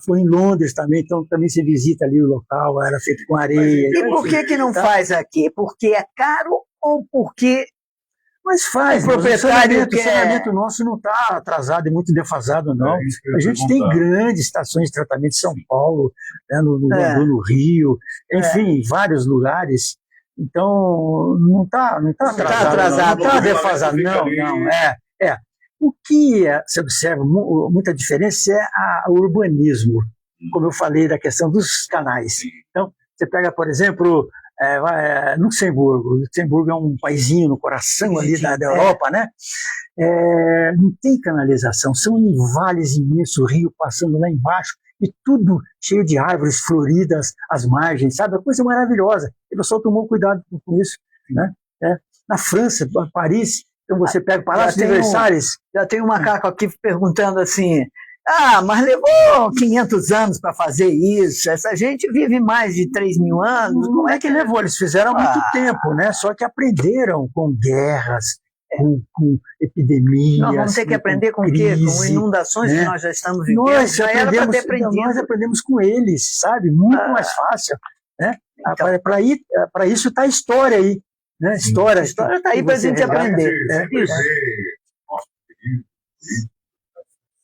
[SPEAKER 1] foi em Londres também, então também você visita ali o local, era feito com areia.
[SPEAKER 3] E por que não faz aqui? Porque é caro ou porque...
[SPEAKER 1] Mas faz,
[SPEAKER 3] o proprietário
[SPEAKER 1] o saneamento nosso não está atrasado e muito defasado, não. A gente tem grandes estações de tratamento em São Paulo, né, no Rio, enfim, vários lugares. Então, não está atrasado, não está defasado, não. O que você observa, muita diferença é o urbanismo, como eu falei da questão dos canais. Então, você pega, por exemplo, Luxemburgo. Luxemburgo é um paizinho no coração ali da Europa, né? Não tem canalização, são vales imensos, o rio passando lá embaixo, e tudo cheio de árvores floridas, as margens, sabe? A coisa maravilhosa. E o pessoal tomou cuidado com isso, né? Na França, Paris, então você pega o Palácio de Versalhes.
[SPEAKER 3] Já tem um macaco aqui perguntando assim, mas levou 500 anos para fazer isso, essa gente vive mais de 3.000 anos.
[SPEAKER 1] Como é que levou? Eles fizeram há muito tempo, né? Só que aprenderam com guerras, com epidemias.
[SPEAKER 3] Nós vamos ter que aprender com o quê? Com inundações, né? Que nós já estamos vivendo.
[SPEAKER 1] Nós aprendemos com eles, sabe? Muito mais fácil. Né? Então, para isso está a história aí. Né? História está aí para a gente aprender.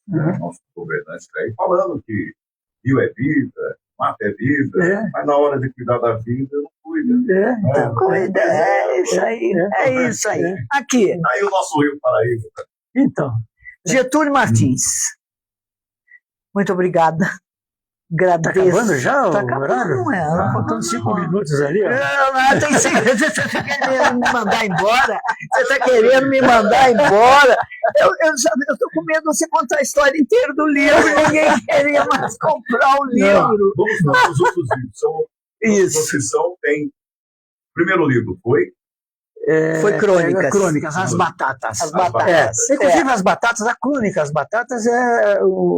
[SPEAKER 2] Nosso governante está aí falando que rio é vida, mata é vida, mas na hora de cuidar da vida não cuida.
[SPEAKER 3] Isso aí. É isso aí. Aqui.
[SPEAKER 2] Aí o nosso Rio Paraíba.
[SPEAKER 1] Então.
[SPEAKER 3] Getúlio Martins. Muito obrigada. Agradeço.
[SPEAKER 1] Está acabando já o
[SPEAKER 3] horário? Não é.
[SPEAKER 1] Tá faltando 5 minutos ali.
[SPEAKER 3] Tem 5 minutos. Você está querendo me mandar embora? Você está querendo me mandar embora? Eu estou com medo de você contar a história inteira do livro. Ninguém queria mais comprar o livro.
[SPEAKER 2] Vamos para os outros livros. Isso. Tem. O primeiro livro foi
[SPEAKER 3] Crônicas.
[SPEAKER 1] As Batatas.
[SPEAKER 3] As Batatas.
[SPEAKER 1] Inclusive as Batatas, a Crônica. As Batatas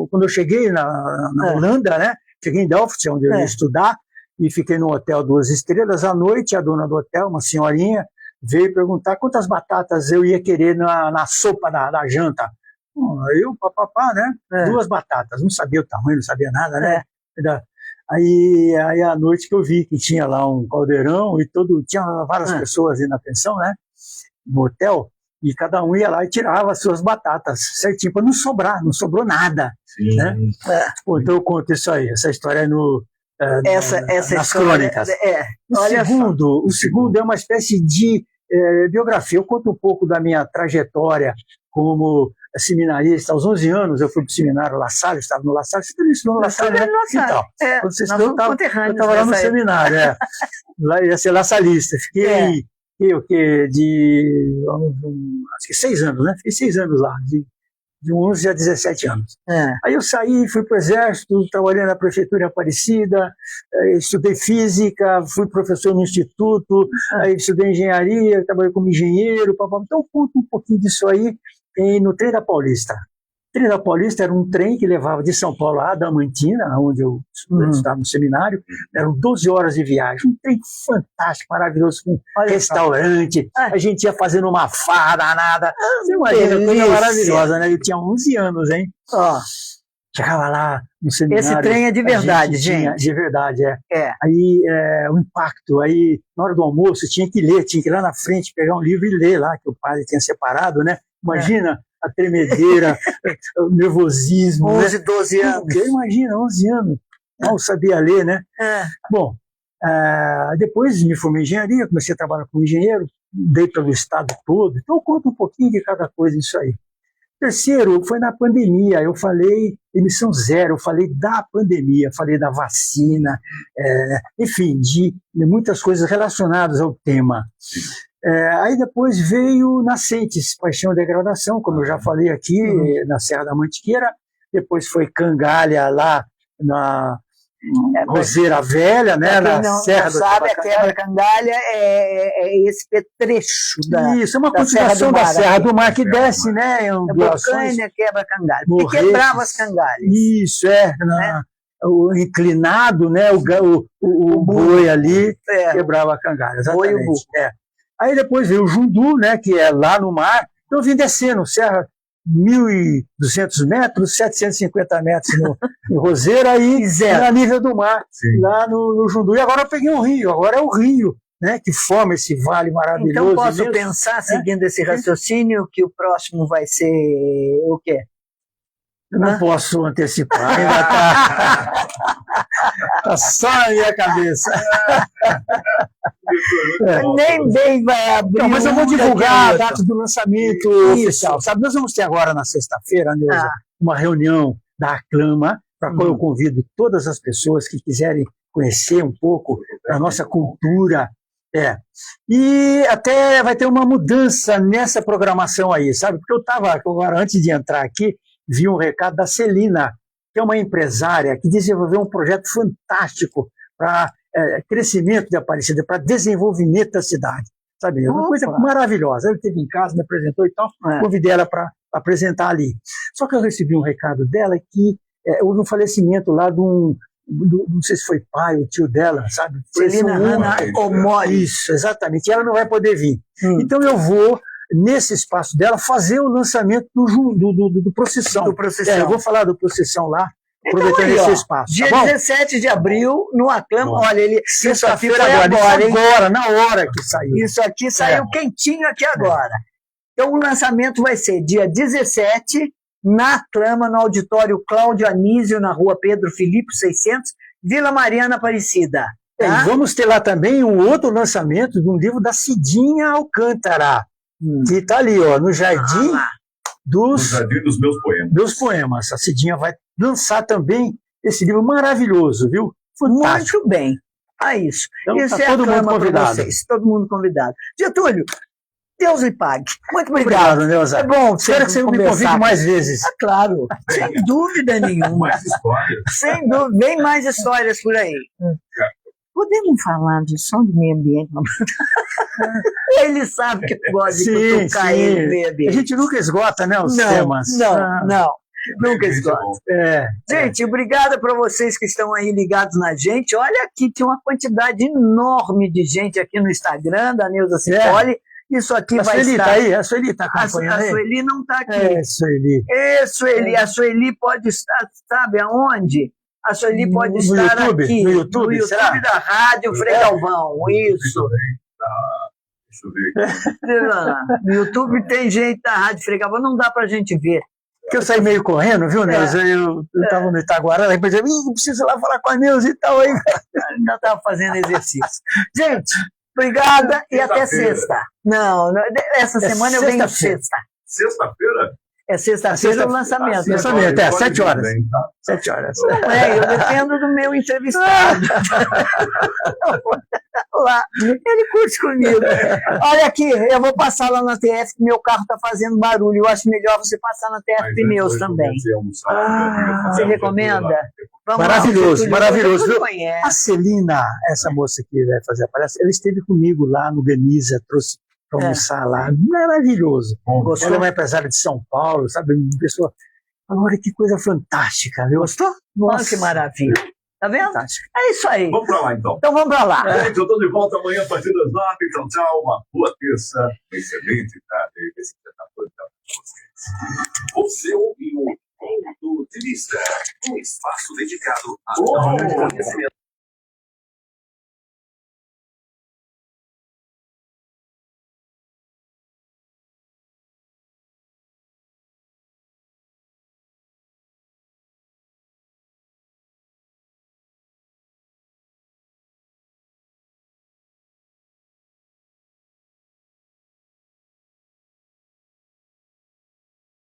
[SPEAKER 1] quando eu cheguei na Holanda, né? Cheguei em Delft, onde eu ia estudar, e fiquei no hotel 2 estrelas. À noite, a dona do hotel, uma senhorinha, veio perguntar quantas batatas eu ia querer na sopa da janta. Eu, papapá, né? 2 batatas. Não sabia o tamanho, não sabia nada, né? Aí à noite que eu vi que tinha lá um caldeirão e tinha várias pessoas aí na pensão, né? No hotel, e cada um ia lá e tirava as suas batatas, certinho, para não sobrou nada.
[SPEAKER 2] Sim.
[SPEAKER 1] Né? Então eu conto isso aí, essa história nas crônicas. O segundo é uma espécie de biografia. Eu conto um pouco da minha trajetória como seminarista. Aos 11 anos eu fui para o seminário La Salle, eu estava no La Salle. Você também estudou no La Salle, né? Então, eu estava lá no seminário, lá ia ser La Salista. Fiquei acho que 6 anos, né? Fiquei 6 anos lá, de 11 a 17 anos. Aí eu saí, fui para o Exército, trabalhei na Prefeitura Aparecida, estudei Física, fui professor no Instituto, aí estudei Engenharia, trabalhei como engenheiro, então eu conto um pouquinho disso aí no Trem da Paulista. O Trem da Paulista era um trem que levava de São Paulo a Adamantina, onde eu estava no seminário. Eram 12 horas de viagem. Um trem fantástico, maravilhoso, com restaurante. A gente ia fazendo uma farra danada. Você imagina, coisa maravilhosa, né? Eu tinha 11 anos, hein? Chegava lá no seminário.
[SPEAKER 3] Esse trem é de verdade, gente.
[SPEAKER 1] De verdade, Aí, o impacto. Aí, na hora do almoço, tinha que ir lá na frente, pegar um livro e ler lá, que o padre tinha separado, né? Imagina a tremedeira, o nervosismo.
[SPEAKER 3] 11, 12 anos.
[SPEAKER 1] Imagina, 11 anos. Não sabia ler, né? Bom, depois me formei em engenharia, comecei a trabalhar como engenheiro, dei pelo estado todo. Então eu conto um pouquinho de cada coisa isso aí. Terceiro, foi na pandemia. Eu falei, emissão zero, eu falei da pandemia, falei da vacina, enfim, de muitas coisas relacionadas ao tema. Aí depois veio Nascentes, Paixão e Degradação, como eu já falei aqui, na Serra da Mantiqueira. Depois foi Cangalha, lá na Roseira Velha, né?
[SPEAKER 3] Na Serra do Tabacaria. A Quebra-Cangalha é esse trecho
[SPEAKER 1] Isso, é uma continuação da Serra do Mar que desce, né?
[SPEAKER 3] Bocaina, Quebra-Cangalha. Porque quebrava as cangalhas.
[SPEAKER 1] Isso, o inclinado, né? O boi ali quebrava a cangalha. Exatamente. Aí depois veio o Jundu, né? Que é lá no mar. Então eu vim descendo, serra 1.200 metros, 750 metros em Roseira e a nível do mar, lá no Jundu. E agora eu peguei um rio, agora é o rio, né, que forma esse vale maravilhoso.
[SPEAKER 3] Então posso pensar, seguindo esse raciocínio, que o próximo vai ser o quê?
[SPEAKER 1] Eu não posso antecipar, ainda tá só na minha cabeça.
[SPEAKER 3] Nem bem vai abrir.
[SPEAKER 1] Não, mas eu vou divulgar a data do lançamento oficial. Sabe, nós vamos ter agora na sexta-feira, Neuza, uma reunião da Aclama, para qual eu convido todas as pessoas que quiserem conhecer um pouco da nossa cultura. E até vai ter uma mudança nessa programação aí, sabe? Porque eu estava agora, antes de entrar aqui, vi um recado da Celina, que é uma empresária que desenvolveu um projeto fantástico para crescimento de Aparecida, para desenvolvimento da cidade. Sabe? Uma coisa maravilhosa. Ela esteve em casa, me apresentou e tal, convidei ela para apresentar ali. Só que eu recebi um recado dela que houve um falecimento lá não sei se foi pai ou tio dela, sabe?
[SPEAKER 3] Celina Hanna Omori.
[SPEAKER 1] Isso, exatamente. E ela não vai poder vir. Então eu vou, nesse espaço dela, fazer o lançamento do Procissão. Eu vou falar do Procissão lá, aproveitando esse espaço.
[SPEAKER 3] Dia 17 de abril, no Aclama. Olha, isso aqui foi
[SPEAKER 1] agora, na hora que saiu.
[SPEAKER 3] Isso aqui saiu quentinho aqui agora. Então o lançamento vai ser dia 17, na Aclama, no auditório Cláudio Anísio, na rua Pedro Filipe 600, Vila Mariana, Aparecida.
[SPEAKER 1] E vamos ter lá também um outro lançamento de um livro da Cidinha Alcântara, que está ali, ó, no Jardim dos meus poemas. A Cidinha vai lançar também esse livro maravilhoso, viu?
[SPEAKER 3] Fantástico. Muito bem. Isso.
[SPEAKER 1] Então,
[SPEAKER 3] isso
[SPEAKER 1] tá todo mundo convidado.
[SPEAKER 3] Todo mundo convidado. Getúlio, Deus lhe pague. Muito obrigado,
[SPEAKER 1] Neuza.
[SPEAKER 3] É bom.
[SPEAKER 1] Espero que você me convide mais vezes.
[SPEAKER 3] Claro. Sem dúvida nenhuma.
[SPEAKER 2] Mais histórias.
[SPEAKER 3] Sem dúvida. Bem mais histórias por aí. Podemos falar de som de meio ambiente? Ele sabe que eu gosto de cutucar ele no meio ambiente.
[SPEAKER 1] A gente nunca esgota, né, os temas.
[SPEAKER 3] Não. Nunca esgota. Gente, obrigada para vocês que estão aí ligados na gente. Olha aqui, tinha uma quantidade enorme de gente aqui no Instagram da Neuza Cipolle. Isso aqui vai estar...
[SPEAKER 1] Tá aí? A Sueli está acompanhando aí?
[SPEAKER 3] A Sueli não está aqui.
[SPEAKER 1] Sueli.
[SPEAKER 3] A Sueli pode estar, sabe aonde? A Sueli pode estar aqui.
[SPEAKER 1] No YouTube
[SPEAKER 3] da Rádio Frei Galvão. Isso.
[SPEAKER 2] Deixa eu ver aqui.
[SPEAKER 3] No YouTube tem gente da Rádio Frei Galvão, não dá pra gente ver.
[SPEAKER 1] Porque eu saí meio correndo, viu, Neuza? Eu estava no Itaguara, aí pensei, preciso ir lá falar com a Neuza e tal. Aí.
[SPEAKER 3] Ainda estava fazendo exercício. Gente, obrigada e até sexta. Não, essa semana eu venho sexta.
[SPEAKER 2] Sexta-feira?
[SPEAKER 3] É sexta-feira o lançamento.
[SPEAKER 1] Lançamento, 7 horas. 7 horas.
[SPEAKER 3] Eu dependo do meu entrevistado. Lá, ele curte comigo. Olha aqui, eu vou passar lá na TF, que meu carro está fazendo barulho. Eu acho melhor você passar na TF Pneus também. Você recomenda?
[SPEAKER 1] Maravilhoso, maravilhoso. A Celina, essa moça que vai fazer a palestra, ela esteve comigo lá no Ganiza, trouxe para almoçar lá. Maravilhoso. Ela é uma empresária de São Paulo, sabe? Uma pessoa. Olha que coisa fantástica, viu?
[SPEAKER 3] Gostou? Nossa, que maravilha. Tá vendo?
[SPEAKER 1] Fantástico.
[SPEAKER 3] É isso aí.
[SPEAKER 2] Vamos para lá, então.
[SPEAKER 3] Então vamos para lá.
[SPEAKER 2] Gente, eu estou de volta amanhã a partir das 9. Então, tchau. Uma boa terça. Uma excelente tarde. Esse que tá vocês. Você